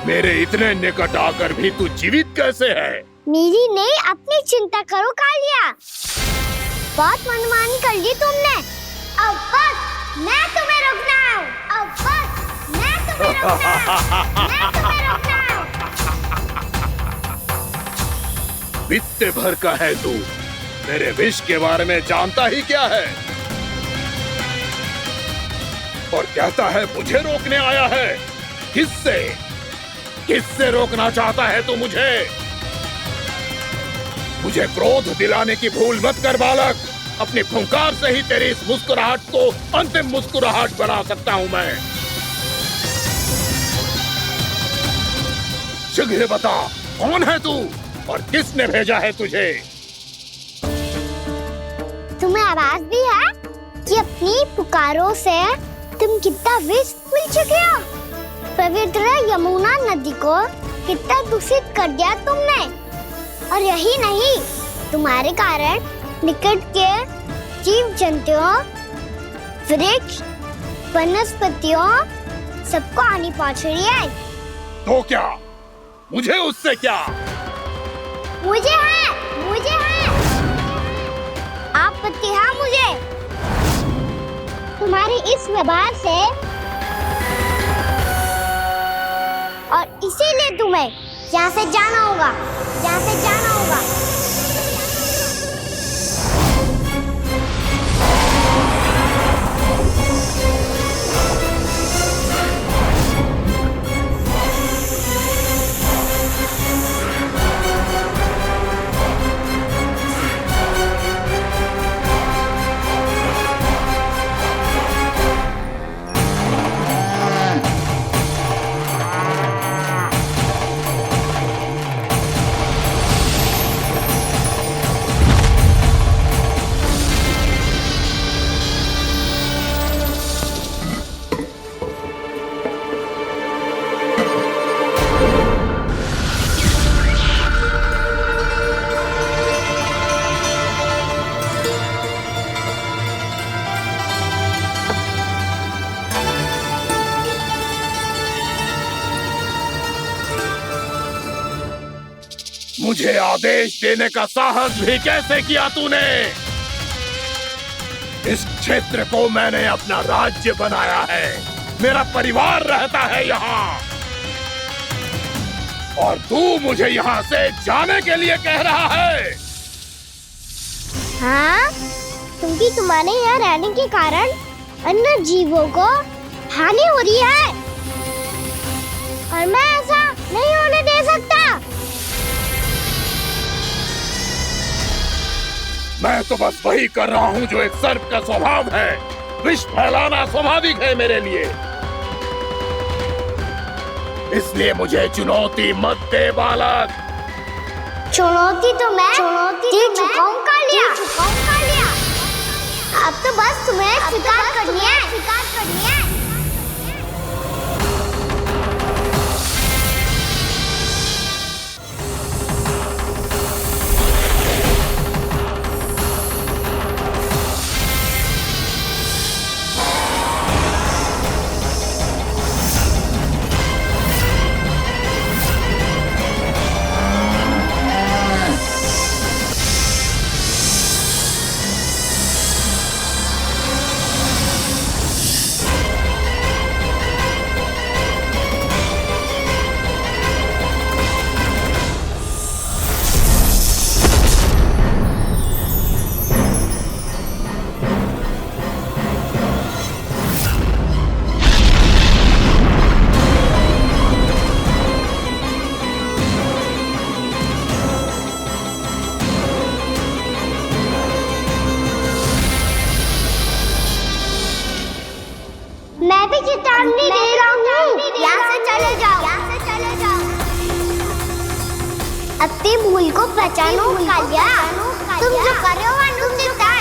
मेरे इतने निकट आकर भी तू जीवित कैसे है? मेरी नहीं, अपनी चिंता करो कालिया। बहुत मनमानी कर ली तुमने। अब बस मैं तुम्हें रोकना हूँ। अब बस मैं तुम्हें रोकना हूँ। मैं तुम्हें रोकना हूँ। बित्ते भर का है तू, मेरे विष के बारे में जानता ही क्या है? और कहता है मुझे रोकने आया है। किससे? किससे रोकना चाहता है तू मुझे? मुझे क्रोध दिलाने की भूल मत कर बालक। अपनी फुंकार से ही तेरी इस मुस्कुराहट को अंतिम मुस्कुराहट बना सकता हूं मैं। शीघ्र बता, कौन है तू और किसने भेजा है तुझे? तुम्हें आवाज भी है कि अपनी पुकारों से तुम कितना विष भूल चुके हो। पवित्र यमुना नदी को कितना दूषित कर दिया तुमने। और यही नहीं, तुम्हारे कारण निकट के जीव जंतुओं, वृक्ष, वनस्पतियों सबको हानि पहुंच रही है। तो क्या? मुझे उससे क्या? मुझे है, मुझे है। आपत्ति है मुझे तुम्हारी इस व्यवहार से, और इसीलिए तुम्हें यहाँ से जाना होगा, यहाँ से जाना होगा। मुझे आदेश देने का साहस भी कैसे किया तूने? इस क्षेत्र को मैंने अपना राज्य बनाया है, मेरा परिवार रहता है यहाँ, और तू मुझे यहाँ से जाने के लिए कह रहा है? हाँ, क्योंकि तुम्हारे यहाँ रहने के कारण अन्य जीवों को हानि हो रही है और मैं ऐसा नहीं होने दे सकता। मैं तो बस वही कर रहा हूँ जो एक सर्प का स्वभाव है। विष फैलाना स्वाभाविक है मेरे लिए, इसलिए मुझे चुनौती मत दे बालक। चुनौती तो मैं दे चुका हूँ कालिया। अब तो बस तुम्हें स्वीकार करनी है। मैं भी चेतावनी दे रहा हूँ, यहाँ से चले जाओ। अपनी भूल को पहचानो कालिया, तुम जो कर रहे हो अनुचित है।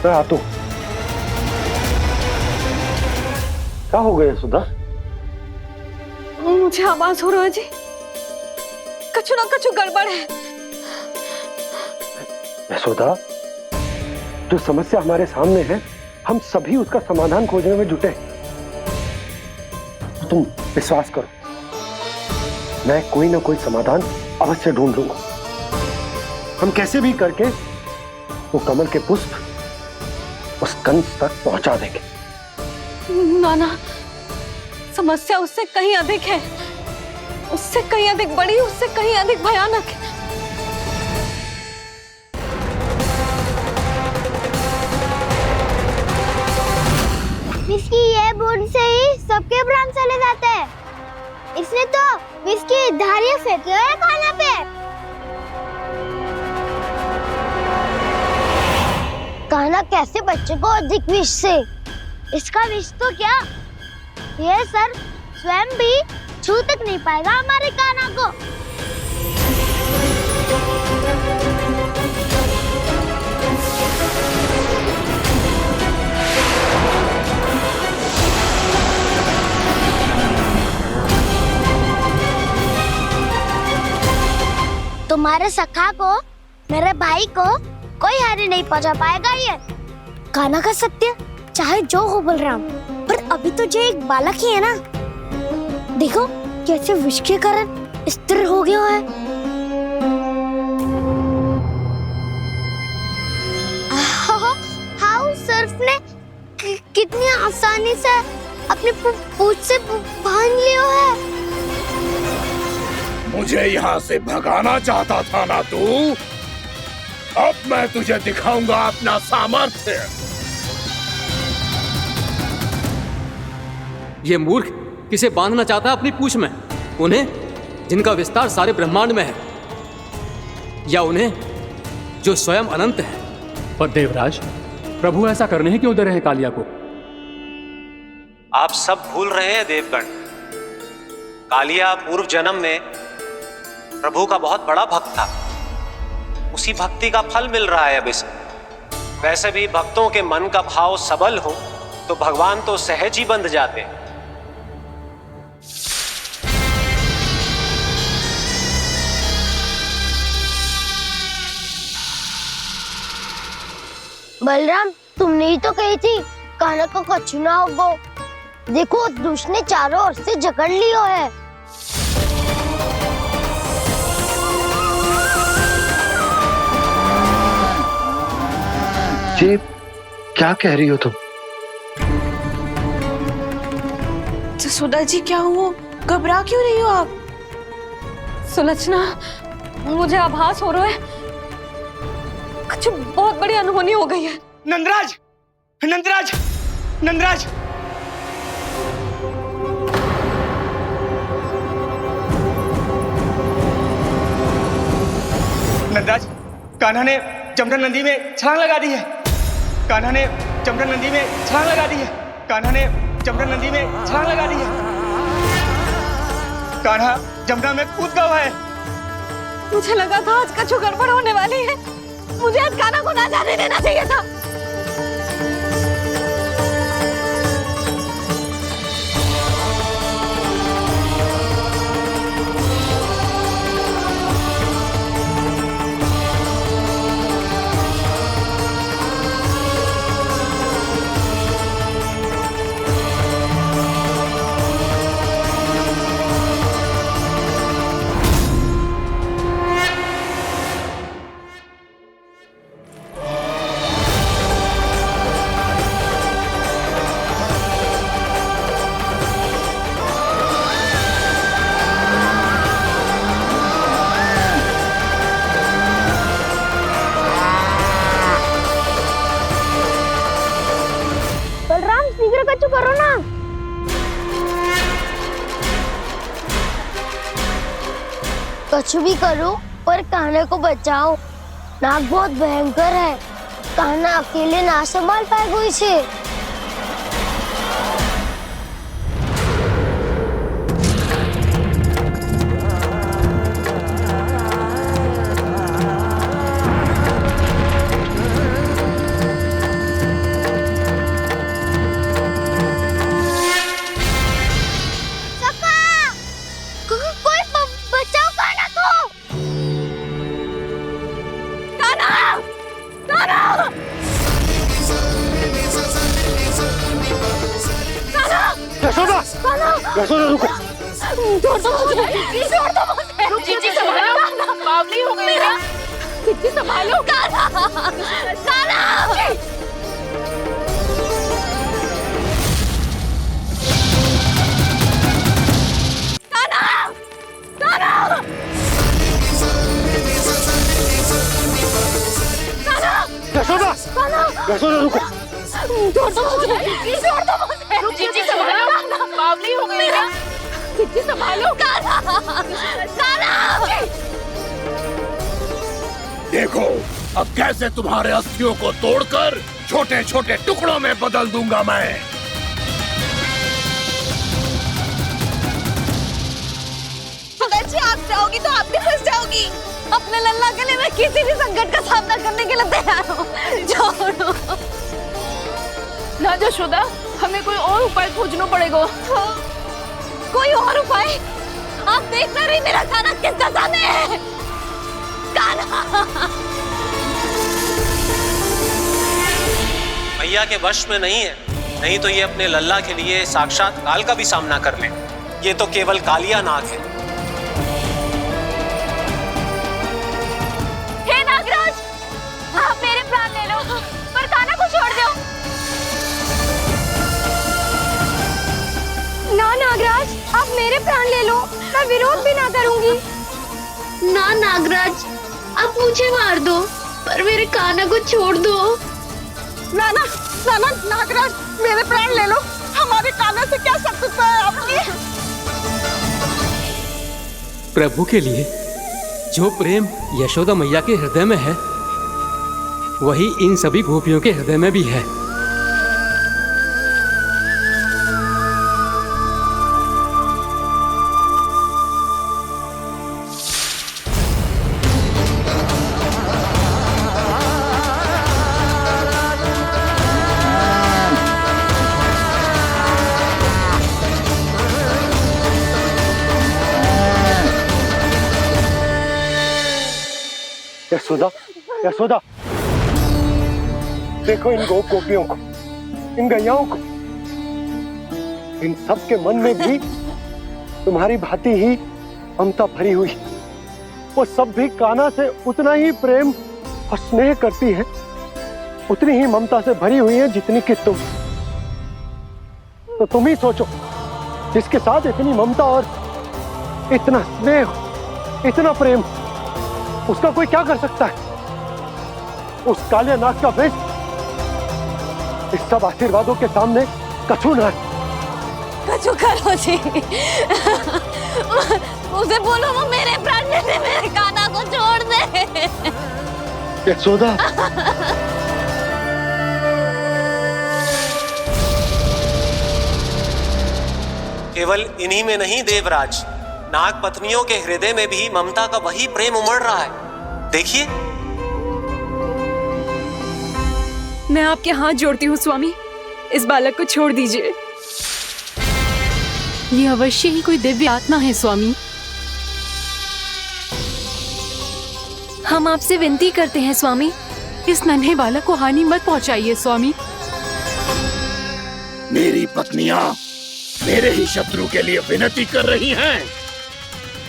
मैं आता हूँ। क्या हो गया सुधा? मुझे आवाज हो रहा है जी, कछु ना कछु गड़बड़ है। यशोदा, जो समस्या हमारे सामने है, हम सभी उसका समाधान खोजने में जुटे। तुम विश्वास करो, मैं कोई ना कोई समाधान अवश्य ढूंढ लूंगा। हम कैसे भी करके वो कमल के पुष्प उस कंस तक पहुंचा देंगे। नाना, समस्या उससे कहीं अधिक है, उससे कहीं अधिक बड़ी, उससे कहीं अधिक भयानक है। इसकी ये बूंद से ही सबके प्राण चले जाते हैं। इसने तो इसकी धारियां फेंकी है खाना पे। कान्हा कैसे बच्चे को अधिक विष से? इसका विष तो क्या, ये सर स्वयं भी छू तक नहीं पाएगा हमारे कान्हा को। तुम्हारे सखा को, मेरे भाई को कोई हानि नहीं पहुंचा पाएगा। ये कान्हा का सत्य चाहे जो हो बलराम, पर अभी तो जो एक बालक ही है ना। देखो कैसे विष के कारण स्थिर हो गया है। हाउ सर्फ ने कितनी आसानी से अपनी पूंछ से बांध लिया है। मुझे यहाँ से भगाना चाहता था ना तू? अब मैं तुझे दिखाऊंगा अपना सामर्थ्य। ये मूर्ख किसे बांधना चाहता है अपनी पूंछ में? उन्हें जिनका विस्तार सारे ब्रह्मांड में है, या उन्हें जो स्वयं अनंत है? पर देवराज, प्रभु ऐसा करने ही क्यों दे रहे हैं कालिया को? आप सब भूल रहे हैं देवगण। कालिया पूर्व जन्म में प्रभु का बहुत बड़ा भक्त था। उसी भक्ति का फल मिल रहा है अब इसे। वैसे भी भक्तों के मन का भाव सबल हो तो भगवान तो सहज ही बंध जाते हैं। बलराम, तुमने ही तो कही थी कान्हा को कछु ना होगो। देखो दुष्ट ने चारों ओर से जकड़ लियो है। ये क्या कह रही हो तुम? जसोदा जी, क्या हुआ? घबरा क्यों रही हो आप? सुलक्षणा, मुझे आभास हो रहा है कुछ बहुत बड़ी अनहोनी हो गई है। नंदराज, नंदराज, नंदराज! नंदराज, कान्हा ने जमुना नदी में छलांग लगा दी है। कान्हा ने जमुना नदी में छलांग लगा दी है। कान्हा ने जमुना नदी में छलांग लगा दी है। कान्हा जमुना में कूद गया है। मुझे लगा था आज कछु गड़बड़ होने वाली है। मुझे आज कान्हा को ना जाने देना चाहिए था। करो ना। कुछ भी करो पर कान्हा को बचाओ। नाग बहुत भयंकर है। कान्हा अकेले ना संभाल पाएगा इसे। यशोदा रुको। छोड़ दो मुझे, छोड़ दो मुझे। जीजी संभालो, बावली हो गई है। जीजी संभालो। कान्हा, कान्हा। यशोदा, यशोदा रुको। छोड़ दो मुझे, छोड़ दो मुझे। जीजी संभालो, बावली हो गई है। जीजी संभालो। कान्हा, कान्हा। देखो अब कैसे तुम्हारे अस्थियों को तोड़कर छोटे छोटे टुकड़ों में बदल दूंगा मैं। सुदाची, आप जाओगी तो आप भी फंस जाओगी। अपने लल्ला के लिए मैं किसी भी संकट का सामना करने के लिए तैयार हूँ। छोड़ो ना यशोदा, हमें कोई और उपाय खोजना पड़ेगा। कोई और उपाय? आप देख ना रही मेरा कान्हा किस दशा में है। कान्हा मैया के वश में नहीं है, नहीं तो ये अपने लल्ला के लिए साक्षात काल का भी सामना कर ले। ये तो केवल कालिया नाग है। हे नागराज, आप मेरे प्राण ले लो पर कान्हा को छोड़ दो। ना नागराज, आप मेरे प्राण ले लो, मैं विरोध भी ना करूंगी। ना नागराज, आप मुझे मार दो पर मेरे कान्हा को छोड़ दो। ना ना ना ना नागराज, मेरे प्राण ले लो, हमारे कान्हा से क्या शत्रुता है आपकी? प्रभु के लिए जो प्रेम यशोदा मैया के हृदय में है, वही इन सभी गोपियों के हृदय में भी है। यशोदा, यशोदा, देखो इन गोपियों को, इन गैयाओं को, इन सब के मन में भी तुम्हारी भांति ही ममता भरी हुई। वो सब भी कान्हा से उतना ही प्रेम और स्नेह करती है, उतनी ही ममता से भरी हुई है जितनी कि तुम। तो तुम ही सोचो, जिसके साथ इतनी ममता और इतना स्नेह, इतना प्रेम, उसका कोई क्या कर सकता है? उस काले नाग का वेश इस सब आशीर्वादों के सामने कछु न है। कछु करो जी। उसे बोलो वो मेरे प्राण में से मेरे कान्हा को छोड़ दे। यशोदा, केवल इन्हीं में नहीं देवराज, नाग पत्नियों के हृदय में भी ममता का वही प्रेम उमड़ रहा है। देखिए। मैं आपके हाथ जोड़ती हूँ स्वामी, इस बालक को छोड़ दीजिए। ये अवश्य ही कोई दिव्य आत्मा है स्वामी। हम आपसे विनती करते हैं स्वामी, इस नन्हे बालक को हानि मत पहुंचाइए स्वामी। मेरी पत्नियां मेरे ही शत्रु के लिए विनती कर रही हैं।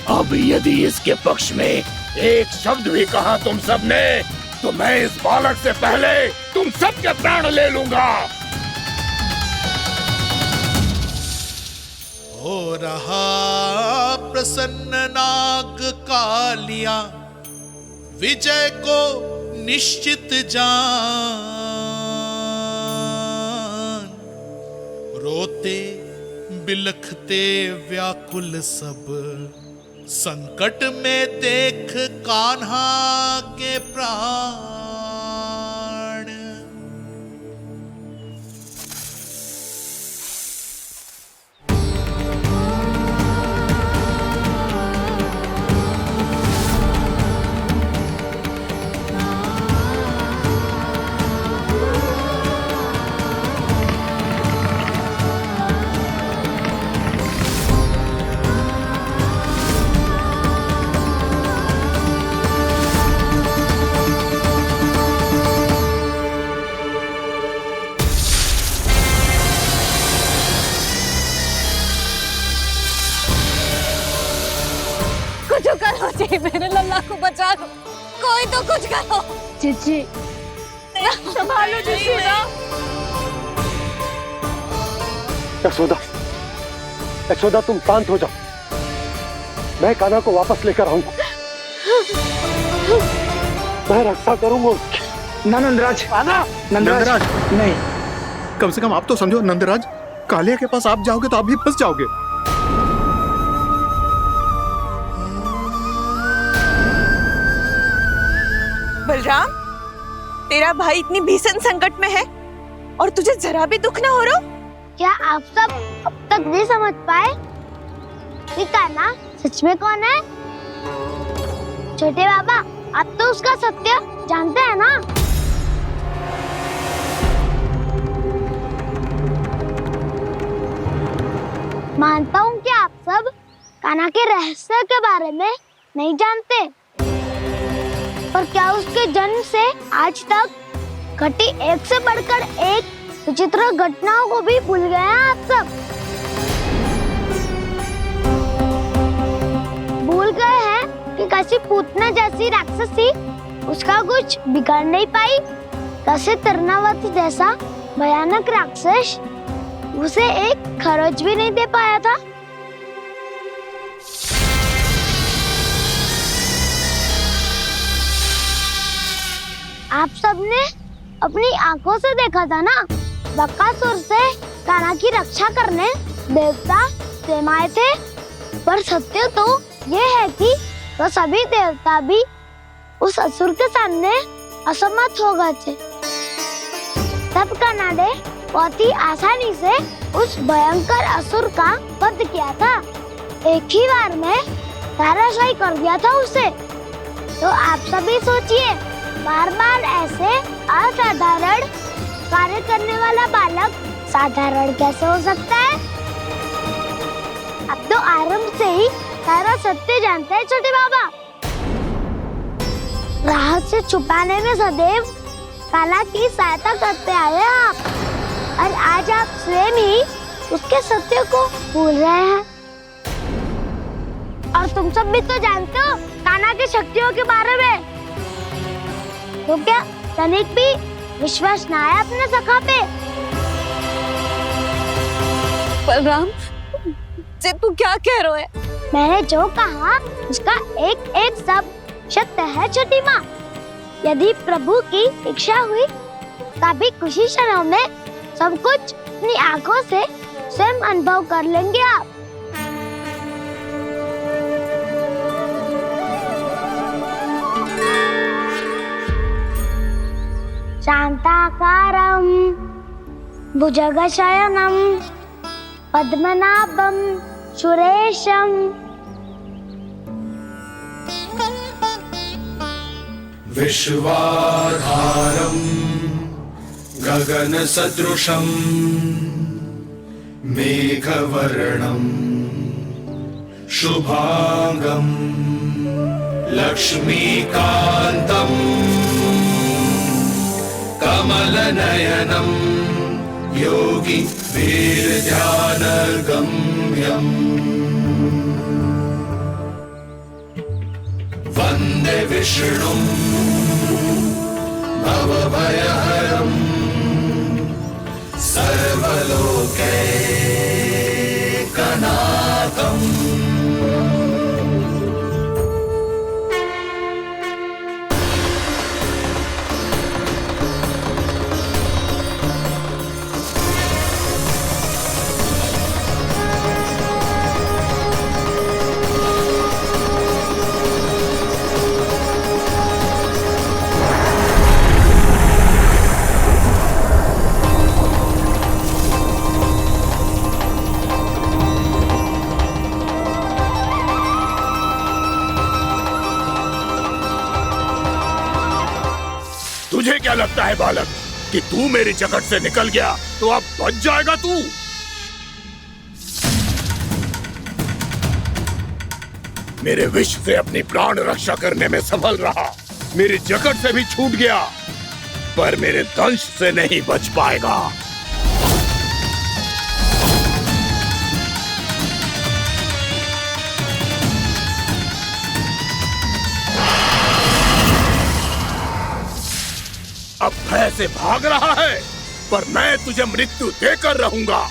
अब यदि इसके पक्ष में एक शब्द भी कहा तुम सबने, तो मैं इस बालक से पहले तुम सबके प्राण ले लूंगा। हो रहा प्रसन्न नाग कालिया, विजय को निश्चित जान। रोते बिलखते व्याकुल सब, संकट में देख कान्हा के प्राण। जी, मेरे लल्ला को बचा लो, कोई तो कुछ करो। जीजी, संभालो जीजी। यशोदा, यशोदा तुम शांत हो जाओ, मैं कान्हा को वापस लेकर आऊंगा। मैं रक्षा करूंगा उसकी। ना नंदराज, नंदराज नहीं। कम से कम आप तो समझो नंदराज, कालिया के पास आप जाओगे तो आप भी फंस जाओगे। बलराम, तेरा भाई इतनी भीषण संकट में है और तुझे जरा भी दुख ना हो रहा? क्या आप सब अब तक नहीं समझ पाए कि कान्हा सच में कौन है? छोटे बाबा, आप तो उसका सत्य जानते हैं ना? मानता हूँ कि आप सब कान्हा के रहस्य के बारे में नहीं जानते, पर क्या उसके जन्म से आज तक घटी एक से बढ़कर एक विचित्र घटनाओं को भी भूल गए हैं आप सब? भूल गए हैं कि कैसी पूतना जैसी राक्षसी उसका कुछ बिगाड़ नहीं पाई, कैसे तरनावती जैसा भयानक राक्षस उसे एक खरोच भी नहीं दे पाया था। आप सबने अपनी आंखों से देखा था ना, बकासुर से कान्हा की रक्षा करने देवता स्वयं आए थे, पर सत्य तो ये है कि वो सभी देवता भी उस असुर के सामने असमर्थ हो गए थे। तब कान्हा ने बहुत ही आसानी से उस भयंकर असुर का वध किया था। एक ही बार में धराशायी कर दिया था उसे। तो आप सभी सोचिए, बार बार ऐसे असाधारण कार्य करने वाला बालक साधारण कैसे हो सकता है? अब तो आरंभ से ही सारा सत्य जानते हैं छोटे बाबा। रहस्य छुपाने में सदैव कान्हा की सहायता करते आए हैं आप, और आज आप स्वयं ही उसके सत्य को भूल रहे हैं। और तुम सब भी तो जानते हो कान्हा की शक्तियों के बारे में। तो क्या तनिक भी विश्वास न आया अपने सखा पे? बलराम, तू क्या कह रहे है? मैंने जो कहा उसका एक एक शब्द सत्य है छोटी माँ। यदि प्रभु की इच्छा हुई तभी कुछ ही क्षणों में सब कुछ अपनी आंखों से स्वयं अनुभव कर लेंगे आप। शांताकारं भुजगशयनं पद्मनाभं सुरेशं विश्वाधारं गगनसदृशं मेघवर्णं शुभांगं लक्ष्मीकान्तं कमलनयनं योगी वीरध्यानगम्यं वन्दे विष्णुं भवभयहरं सर्वलोकैकनाथम्। तुझे क्या लगता है बालक कि तू मेरी जकड़ से निकल गया तो अब बच जाएगा तू? मेरे विष से अपनी प्राण रक्षा करने में सफल रहा, मेरी जकड़ से भी छूट गया, पर मेरे दंश से नहीं बच पाएगा। अब भय से भाग रहा है, पर मैं तुझे मृत्यु देकर रहूंगा।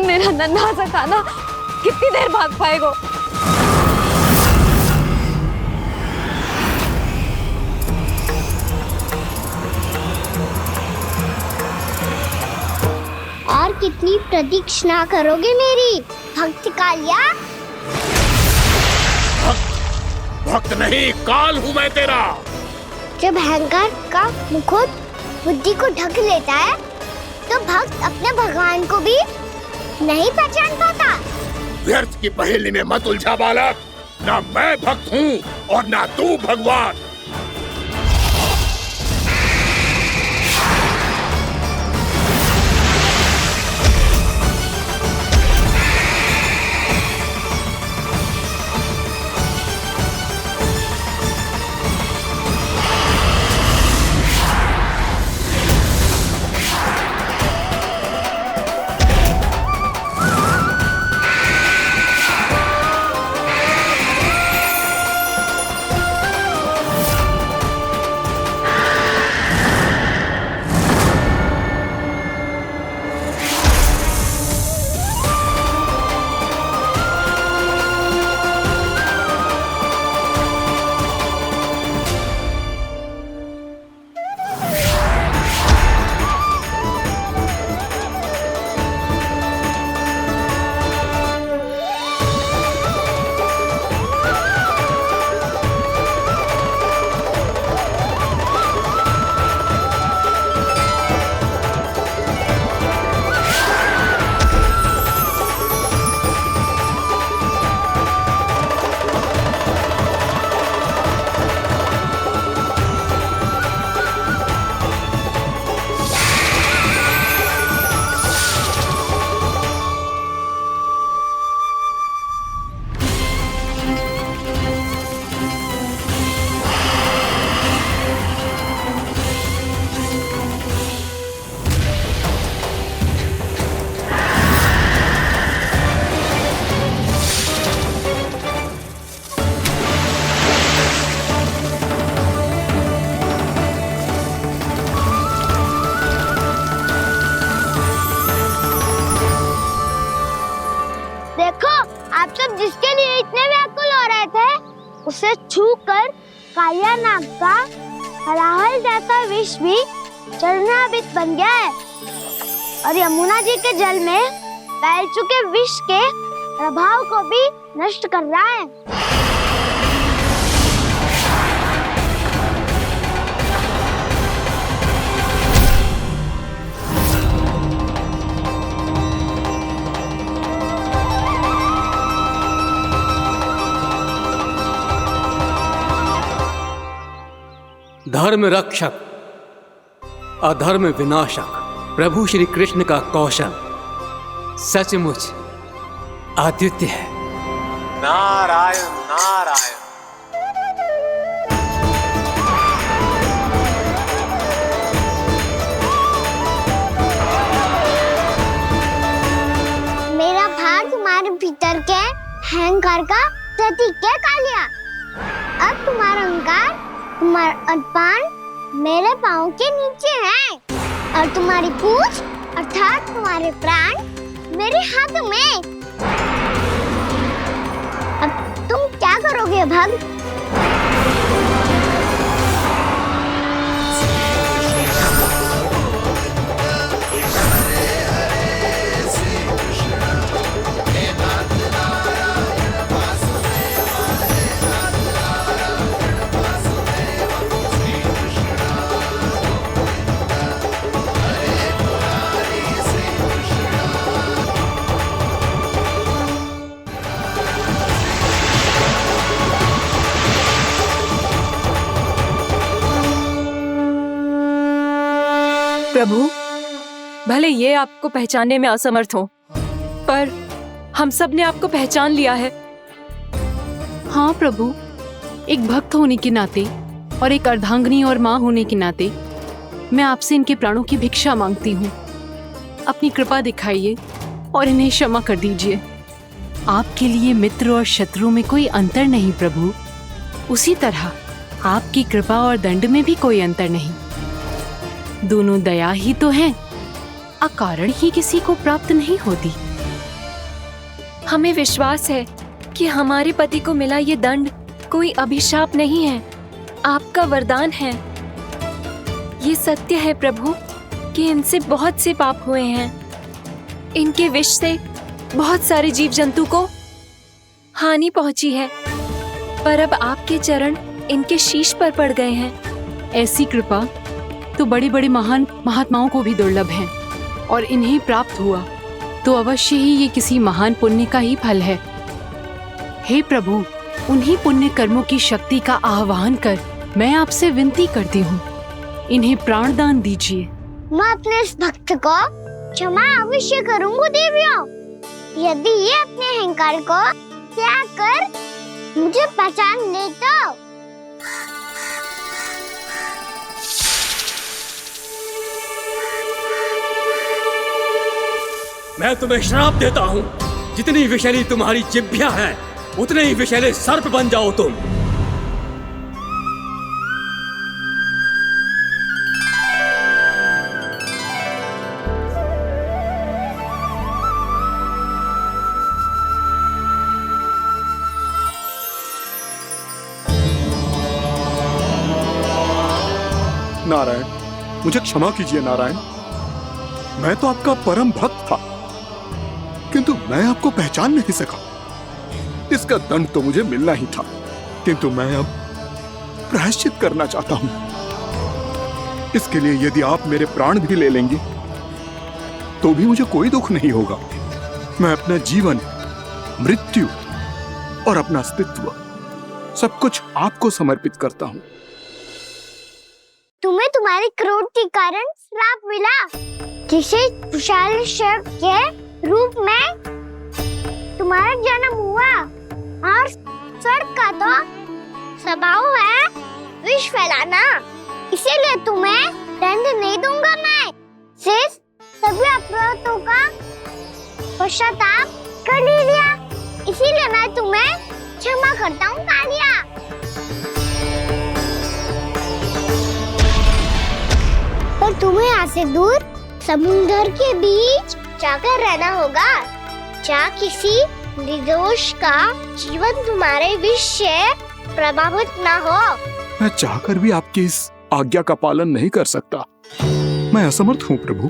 मेरा नन्हा सा कान्हा कितनी देर भाग पाएगा? और कितनी प्रतीक्षा करोगे मेरी भक्त कालिया? भक्त नहीं, काल हूं मैं तेरा। जब अहंकार का मुकुट बुद्धि को ढक लेता है तो भक्त अपने भगवान को भी नहीं पहचान पाता। व्यर्थ की पहेली में मत उलझा बालक। ना मैं भक्त हूँ और ना तू भगवान। उसे छूकर कालिया नाग का हलाहल जैसा विष भी चरणामृत बन गया है और यमुना जी के जल में फैल चुके विष के प्रभाव को भी नष्ट कर रहा है। धर्म रक्षक अधर्म विनाशक प्रभु श्री कृष्ण का कौशल सचमुच अद्वितीय है। नारायण नारायण। मेरा भार तुम्हारे भीतर के अहंकार का प्रतीक है कालिया। अब तुम्हारा अहंकार, तुम्हारा अनपान मेरे पाँव के नीचे है और तुम्हारी पूंछ अर्थात तुम्हारे प्राण मेरे हाथ में। अब तुम क्या करोगे भक्त? प्रभु, भले ये आपको पहचानने में असमर्थ हो, पर हम सब ने आपको पहचान लिया है। हाँ प्रभु, एक भक्त होने के नाते और एक अर्धांगिनी और माँ होने के नाते मैं आपसे इनके प्राणों की भिक्षा मांगती हूँ। अपनी कृपा दिखाइए और इन्हें क्षमा कर दीजिए। आपके लिए मित्र और शत्रु में कोई अंतर नहीं प्रभु। उसी तरह आपकी कृपा और दंड में भी कोई अंतर नहीं। दोनों दया ही तो हैं, अकारण ही किसी को प्राप्त नहीं होती। हमें विश्वास है कि हमारे पति को मिला ये दंड कोई अभिशाप नहीं है, आपका वरदान है। ये सत्य है प्रभु कि इनसे बहुत से पाप हुए हैं। इनके विष से बहुत सारे जीव जंतु को हानि पहुंची है। पर अब आपके चरण इनके शीश पर पड़ गए हैं। ऐसी कृपा तो बड़ी बड़ी महान महात्माओं को भी दुर्लभ है, और इन्हें प्राप्त हुआ तो अवश्य ही ये किसी महान पुण्य का ही फल है। हे प्रभु, उन्हीं पुण्य कर्मों की शक्ति का आह्वान कर मैं आपसे विनती करती हूँ, इन्हें प्राणदान दीजिए। मैं अपने इस भक्त को क्षमा अवश्य करूंगी देवियों, यदि ये अपने अहंकार को त्याग कर मुझे पहचान ले तो। मैं तुम्हें श्राप देता हूँ, जितनी विषैली तुम्हारी जिह्वा है उतने ही विषैले सर्प बन जाओ तुम। नारायण, मुझे क्षमा कीजिए नारायण। मैं तो आपका परम भक्त था, किंतु मैं आपको पहचान नहीं सका। इसका दंड तो मुझे मिलना ही था, किंतु मैं अब प्रायश्चित करना चाहता हूं। इसके लिए यदि आप मेरे प्राण भी ले लेंगे तो भी मुझे कोई दुख नहीं होगा। मैं अपना जीवन, मृत्यु और अपना अस्तित्व सब कुछ आपको समर्पित करता हूं। तुम्हें तुम्हारी क्रोध के कारण श्राप मिला, जिसे विशाल सर्प के रूप में तुम्हारा जन्म हुआ, और सर्प का तो स्वभाव है विष फैलाना। इसीलिए तुम्हें दंड नहीं दूंगा मैं, सिर्फ सभी अपराधों का पश्चाताप कर लिया। इसीलिए मैं तुम्हें क्षमा करता हूँ कालिया। पर तुम्हें यहाँ से दूर समुद्र के बीच जाकर रहना होगा, जहाँ किसी निर्दोष का जीवन तुम्हारे विष से प्रभावित न हो। मैं चाहकर भी आपकी इस आज्ञा का पालन नहीं कर सकता। मैं असमर्थ हूँ प्रभु,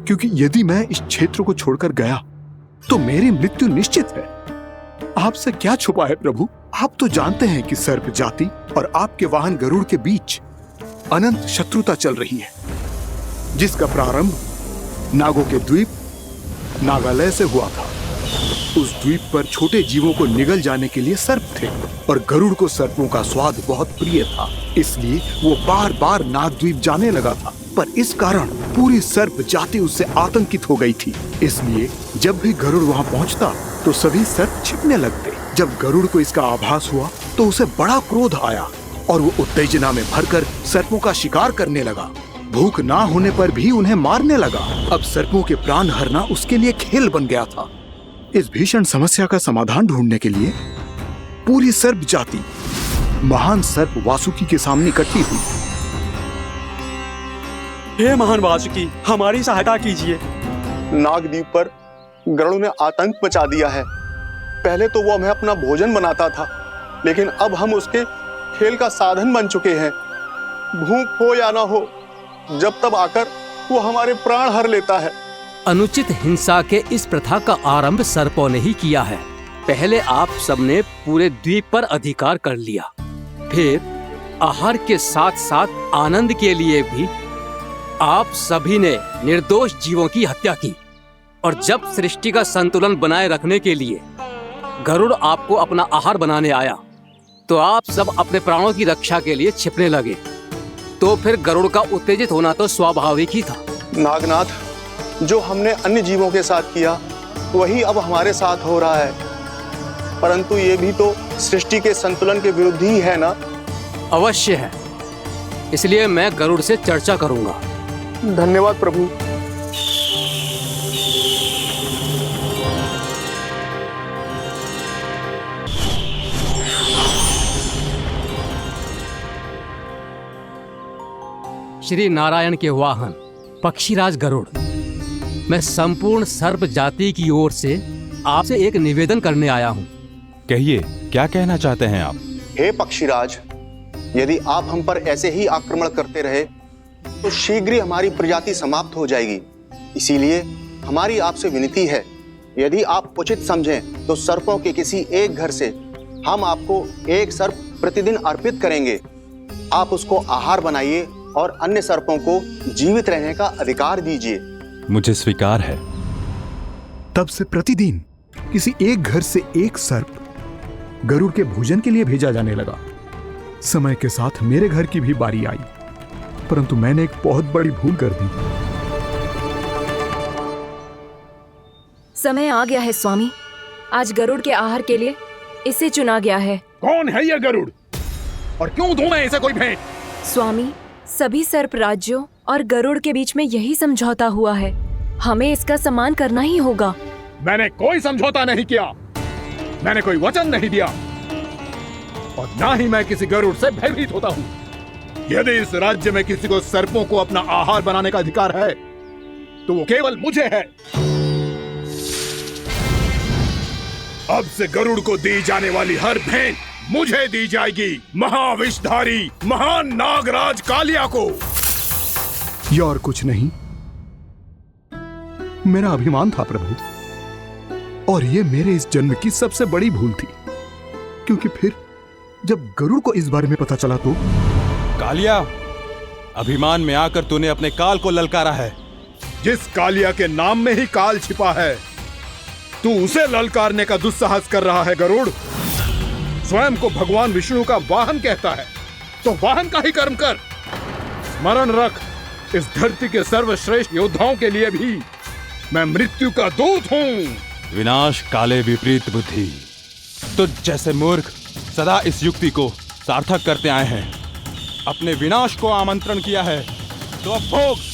क्योंकि यदि मैं इस क्षेत्र को छोड़कर गया तो मेरी मृत्यु निश्चित है। आपसे क्या छुपा है प्रभु? आप तो जानते हैं कि सर्प जाति और आपके वाहन गरुड़ के बीच अनंत शत्रुता चल रही है, जिसका प्रारंभ नागों के द्वीप नागालय से हुआ था। उस द्वीप पर छोटे जीवों को निगल जाने के लिए सर्प थे, और गरुड़ को सर्पों का स्वाद बहुत प्रिय था, इसलिए वो बार बार नागद्वीप जाने लगा था। पर इस कारण पूरी सर्प जाति उससे आतंकित हो गई थी। इसलिए जब भी गरुड़ वहां पहुंचता तो सभी सर्प छिपने लगते। जब गरुड़ को इसका आभास हुआ तो उसे बड़ा क्रोध आया और वो उत्तेजना में भरकर सर्पों का शिकार करने लगा। भूख ना होने पर भी उन्हें मारने लगा। अब सर्पों के प्राण हरना उसके लिए खेल बन गया था। इस भीषण समस्या का समाधान ढूंढने के लिए पूरी सर्प जाति महान सर्प वासुकी के सामने इकट्ठी हुई। हे महान वासुकी, हमारी सहायता कीजिए। नागद्वीप पर गरुड़ ने आतंक मचा दिया है। पहले तो वो हमें अपना भोजन बनाता था, लेकिन अब हम उसके खेल का साधन बन चुके हैं। भूख हो या ना हो, जब तब आकर वो हमारे प्राण हर लेता है। अनुचित हिंसा के इस प्रथा का आरंभ सर्पों ने ही किया है। पहले आप सबने पूरे द्वीप पर अधिकार कर लिया, फिर आहार के साथ साथ आनंद के लिए भी आप सभी ने निर्दोष जीवों की हत्या की। और जब सृष्टि का संतुलन बनाए रखने के लिए गरुड़ आपको अपना आहार बनाने आया तो आप सब अपने प्राणों की रक्षा के लिए छिपने लगे। तो फिर गरुड़ का उत्तेजित होना तो स्वाभाविक ही था। नागनाथ, जो हमने अन्य जीवों के साथ किया वही अब हमारे साथ हो रहा है, परंतु ये भी तो सृष्टि के संतुलन के विरुद्ध ही है ना? अवश्य है, इसलिए मैं गरुड़ से चर्चा करूंगा। धन्यवाद प्रभु। श्री नारायण के वाहन पक्षीराज गरुड़, मैं संपूर्ण सर्प जाति की ओर से आपसे एक निवेदन करने आया हूँ। कहिए, क्या कहना चाहते हैं आप? हे पक्षीराज, यदि आप हम पर ऐसे ही आक्रमण करते रहे तो शीघ्र ही हमारी प्रजाति समाप्त हो जाएगी। इसीलिए हमारी आपसे विनती है, यदि आप उचित समझें तो सर्पों के किसी एक घर से हम आपको एक सर्प प्रतिदिन अर्पित करेंगे। आप उसको आहार बनाइए और अन्य सर्पों को जीवित रहने का अधिकार दीजिए। मुझे स्वीकार है। तब से प्रतिदिन किसी एक घर से एक सर्प गरुड़ के भोजन के लिए भेजा जाने लगा। समय के साथ मेरे घर की भी बारी आई, परंतु मैंने एक बहुत बड़ी भूल कर दी। समय आ गया है स्वामी, आज गरुड़ के आहार के लिए इसे चुना गया है। कौन है यह गरुड़ और क्यों दूं मैं इसे कोई भेंट? स्वामी, सभी सर्प राज्यों और गरुड़ के बीच में यही समझौता हुआ है, हमें इसका सम्मान करना ही होगा। मैंने कोई समझौता नहीं किया, मैंने कोई वचन नहीं दिया और ना ही मैं किसी गरुड़ से भयभीत होता हूँ। यदि इस राज्य में किसी को सर्पों को अपना आहार बनाने का अधिकार है तो वो केवल मुझे है। अब से गरुड़ को दी जाने वाली हर भेंट मुझे दी जाएगी, महाविषधारी महान नागराज कालिया को। यह और कुछ नहीं, मेरा अभिमान था प्रभु, और यह मेरे इस जन्म की सबसे बड़ी भूल थी, क्योंकि फिर जब गरुड़ को इस बारे में पता चला तो। कालिया, अभिमान में आकर तूने अपने काल को ललकारा है। जिस कालिया के नाम में ही काल छिपा है, तू उसे ललकारने का दुस्साहस कर रहा है गरुड़। स्वयं को भगवान विष्णु का वाहन कहता है तो वाहन का ही कर्म कर। स्मरण रख, इस धरती के सर्वश्रेष्ठ योद्धाओं के लिए भी मैं मृत्यु का दूत हूँ। विनाश काले विपरीत बुद्धि। तुझ जैसे मूर्ख सदा इस युक्ति को सार्थक करते आए हैं। अपने विनाश को आमंत्रण किया है तो अब भोग।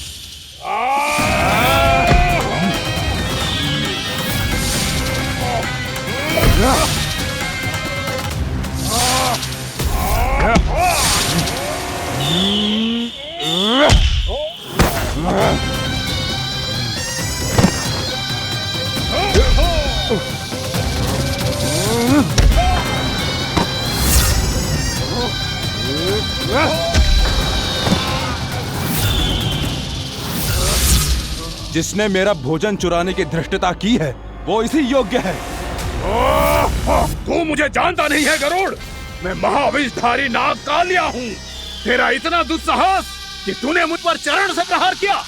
जिसने मेरा भोजन चुराने की धृष्टता की है वो इसी योग्य है। तू मुझे जानता नहीं है गरुड़, मैं महाविषधारी नाग कालिया हूँ। तेरा इतना दुस्साहस कि तूने मुझ पर चरण से प्रहार किया।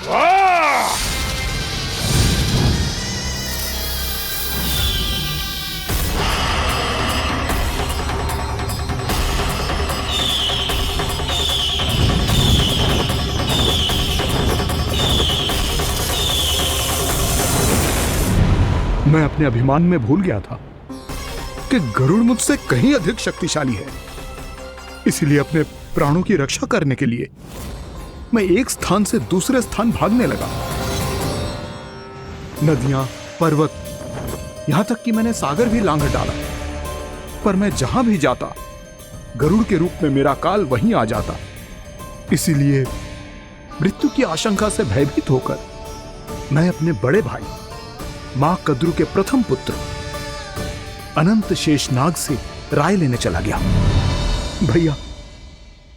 वाह! मैं अपने अभिमान में भूल गया था कि गरुड़ मुझसे कहीं अधिक शक्तिशाली है। इसलिए अपने प्राणों की रक्षा करने के लिए मैं एक स्थान से दूसरे स्थान भागने लगा। नदियां, पर्वत, यहां तक कि मैंने सागर भी लांघ डाला, पर मैं जहां भी जाता गरुड़ के रूप में मेरा काल वहीं आ जाता। इसीलिए मृत्यु की आशंका से भयभीत होकर मैं अपने बड़े भाई मां कद्रू के प्रथम पुत्र अनंत शेषनाग से राय लेने चला गया। भैया,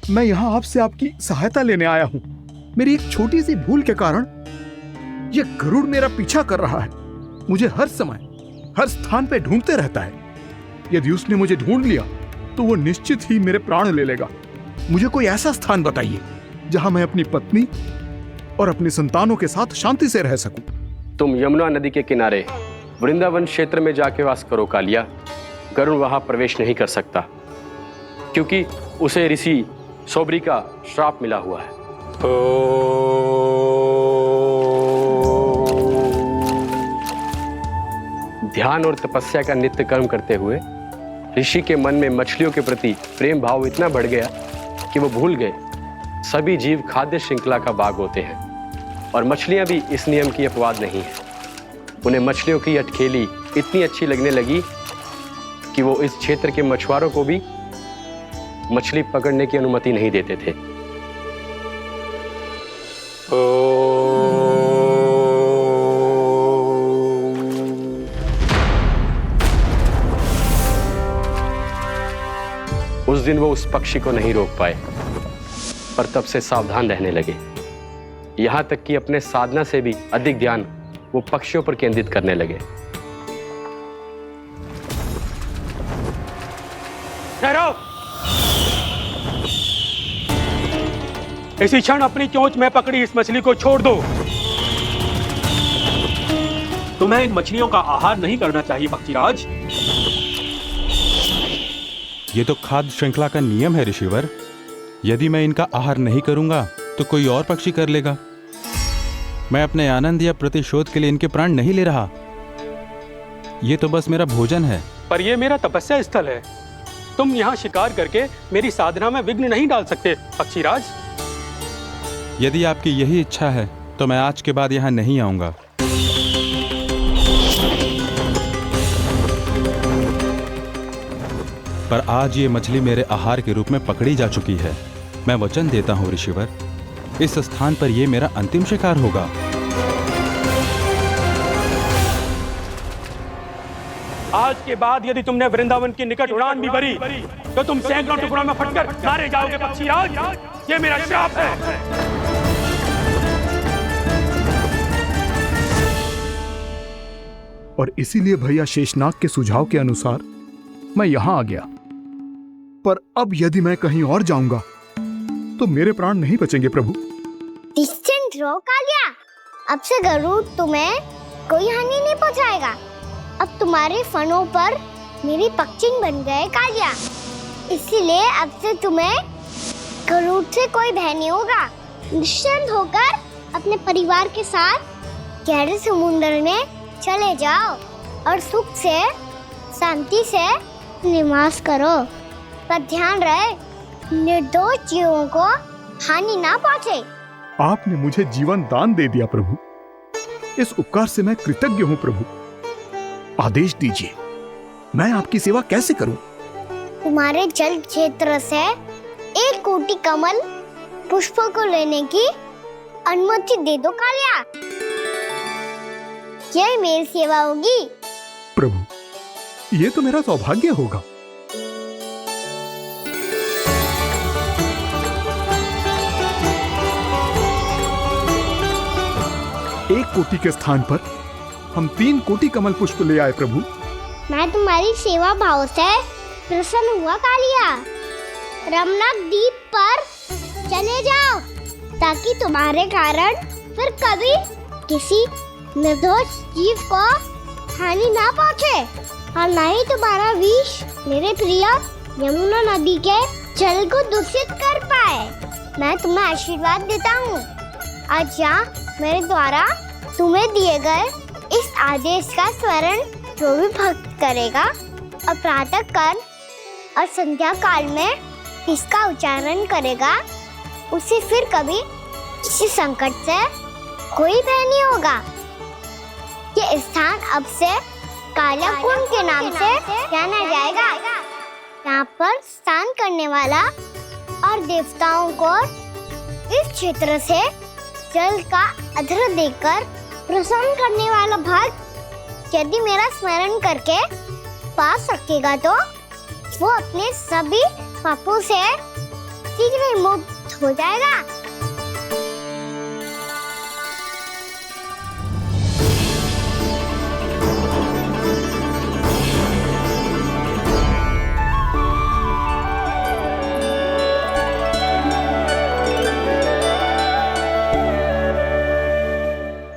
मैं यहां आपसे आपकी सहायता लेने आया हूं। मेरी एक छोटी सी भूल के कारण यह गरुड़ मेरा पीछा कर रहा है। मुझे हर समय हर स्थान पे ढूंढते रहता है। यदि उसने मुझे ढूंढ लिया तो वो निश्चित ही मेरे प्राण ले लेगा। मुझे कोई ऐसा स्थान बताइए जहां मैं अपनी पत्नी और अपनी संतानों के साथ शांति से रह सकूं। तुम यमुना नदी के किनारे वृंदावन क्षेत्र में जाके वास करो कालिया। गरुड़ वहां प्रवेश नहीं कर सकता क्योंकि उसे ऋषि सोबरी का श्राप मिला हुआ है। ध्यान और तपस्या का नित्य कर्म करते हुए ऋषि के मन में मछलियों के प्रति प्रेम भाव इतना बढ़ गया कि वो भूल गए सभी जीव खाद्य श्रृंखला का भाग होते हैं और मछलियां भी इस नियम की अपवाद नहीं है। उन्हें मछलियों की अटखेली इतनी अच्छी लगने लगी कि वो इस क्षेत्र के मछुआरों को भी मछली पकड़ने की अनुमति नहीं देते थे। उस दिन वो उस पक्षी को नहीं रोक पाए, पर तब से सावधान रहने लगे। यहां तक कि अपने साधना से भी अधिक ध्यान वो पक्षियों पर केंद्रित करने लगे। ठहरो। इसी क्षण अपनी चोंच में पकड़ी इस मछली को छोड़ दो। तुम्हें इन मछलियों का आहार नहीं करना चाहिए पक्षीराज। ये तो खाद्य श्रृंखला का नियम है ऋषिवर। यदि मैं इनका आहार नहीं करूंगा तो कोई और पक्षी कर लेगा। मैं अपने आनंद या प्रतिशोध के लिए इनके प्राण नहीं ले रहा। ये तो बस मेरा भोजन है। पर यह मेरा तपस्या स्थल है। तुम यहाँ शिकार करके मेरी साधना में विघ्न नहीं डाल सकते पक्षीराज। यदि आपकी यही इच्छा है तो मैं आज के बाद यहाँ नहीं आऊंगा। पर आज ये मछली मेरे आहार के रूप में पकड़ी जा चुकी है। मैं वचन देता हूँ ऋषिवर, इस स्थान पर यह मेरा अंतिम शिकार होगा। आज के बाद यदि तुमने वृंदावन की निकट उड़ान भी भरी तो तुम सैकड़ों टुकड़ों में फटकर मारे जाओगे पक्षीराज। ये मेरा श्राप है। और इसीलिए भैया शेषनाग के सुझाव के अनुसार मैं यहां आ गया। पर अब यदि मैं कहीं और जाऊंगा तो मेरे प्राण नहीं बचेंगे प्रभु। डिस्टेंट रहो कालिया। अब से गरुड़ तुम्हें कोई हानि नहीं पहुंचाएगा। अब तुम्हारे फनों पर मेरी पक्षिंग बन गए कालिया। इसीलिए अब से तुम्हें गरुड़ से कोई भय नहीं होगा। निश्चिंत होकर अपने परिवार के साथ गहरे समुद्र में चले जाओ और सुख से शांति से निवास करो। पर ध्यान रहे निर्दोष जीवों को हानि ना पहुंचे। आपने मुझे जीवन दान दे दिया प्रभु। इस उपकार से मैं कृतज्ञ हूँ प्रभु। आदेश दीजिए, मैं आपकी सेवा कैसे करूं? तुम्हारे जल क्षेत्र से 1 कोटि कमल पुष्पों को लेने की अनुमति दे दो कालिया। यह मेरी सेवा होगी। प्रभु, ये तो मेरा सौभाग्य होगा। एक कोटि के स्थान पर हम 3 कोटि कमल पुष्प ले आए प्रभु। मैं तुम्हारी सेवा भाव से प्रसन्न हुआ कालिया। रमनाक द्वीप पर चले जाओ ताकि तुम्हारे कारण फिर कभी किसी निर्दोष जीव को हानि ना पहुंचे और ना ही तुम्हारा विष मेरे प्रिय यमुना नदी के जल को दूषित कर पाए। मैं तुम्हें आशीर्वाद देता हूँ। आज यहाँ मेरे द्वारा तुम्हें दिए गए इस आदेश का स्मरण जो भी भक्त करेगा और प्रातः काल और संध्या काल में इसका उच्चारण करेगा, उसे फिर कभी किसी संकट से कोई भय नहीं होगा। ये स्थान अब से काला कुंड के नाम से जाना जाएगा। यहाँ पर स्नान करने वाला और देवताओं को इस क्षेत्र से जल का अर्घ्य देकर प्रसन्न करने वाला भक्त यदि मेरा स्मरण करके पास रखेगा तो वो अपने सभी पापों से शीघ्र मुक्त हो जाएगा।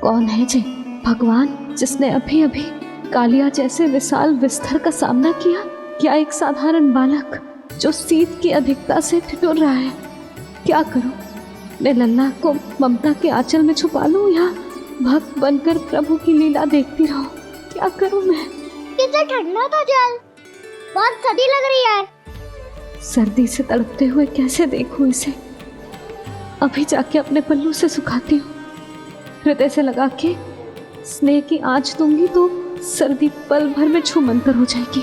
कौन है जी भगवान जिसने अभी अभी कालिया जैसे विशाल विस्तर का सामना किया? क्या एक साधारण बालक जो शीत की अधिकता से ठिठुर रहा है? क्या करूं? मैं लल्ला को ममता के आंचल में छुपा लूं या भक्त बनकर प्रभु की लीला देखती रहूं? क्या करूं मैं? कितना ठंडा था जल, बहुत सर्दी लग रही है। सर्दी से तड़पते हुए कैसे देखूं इसे? अभी जाके अपने पल्लू से सुखाती हूँ। हृदय से लगा के स्नेह की आंच दूंगी तो सर्दी पल भर में छूमंतर हो जाएगी।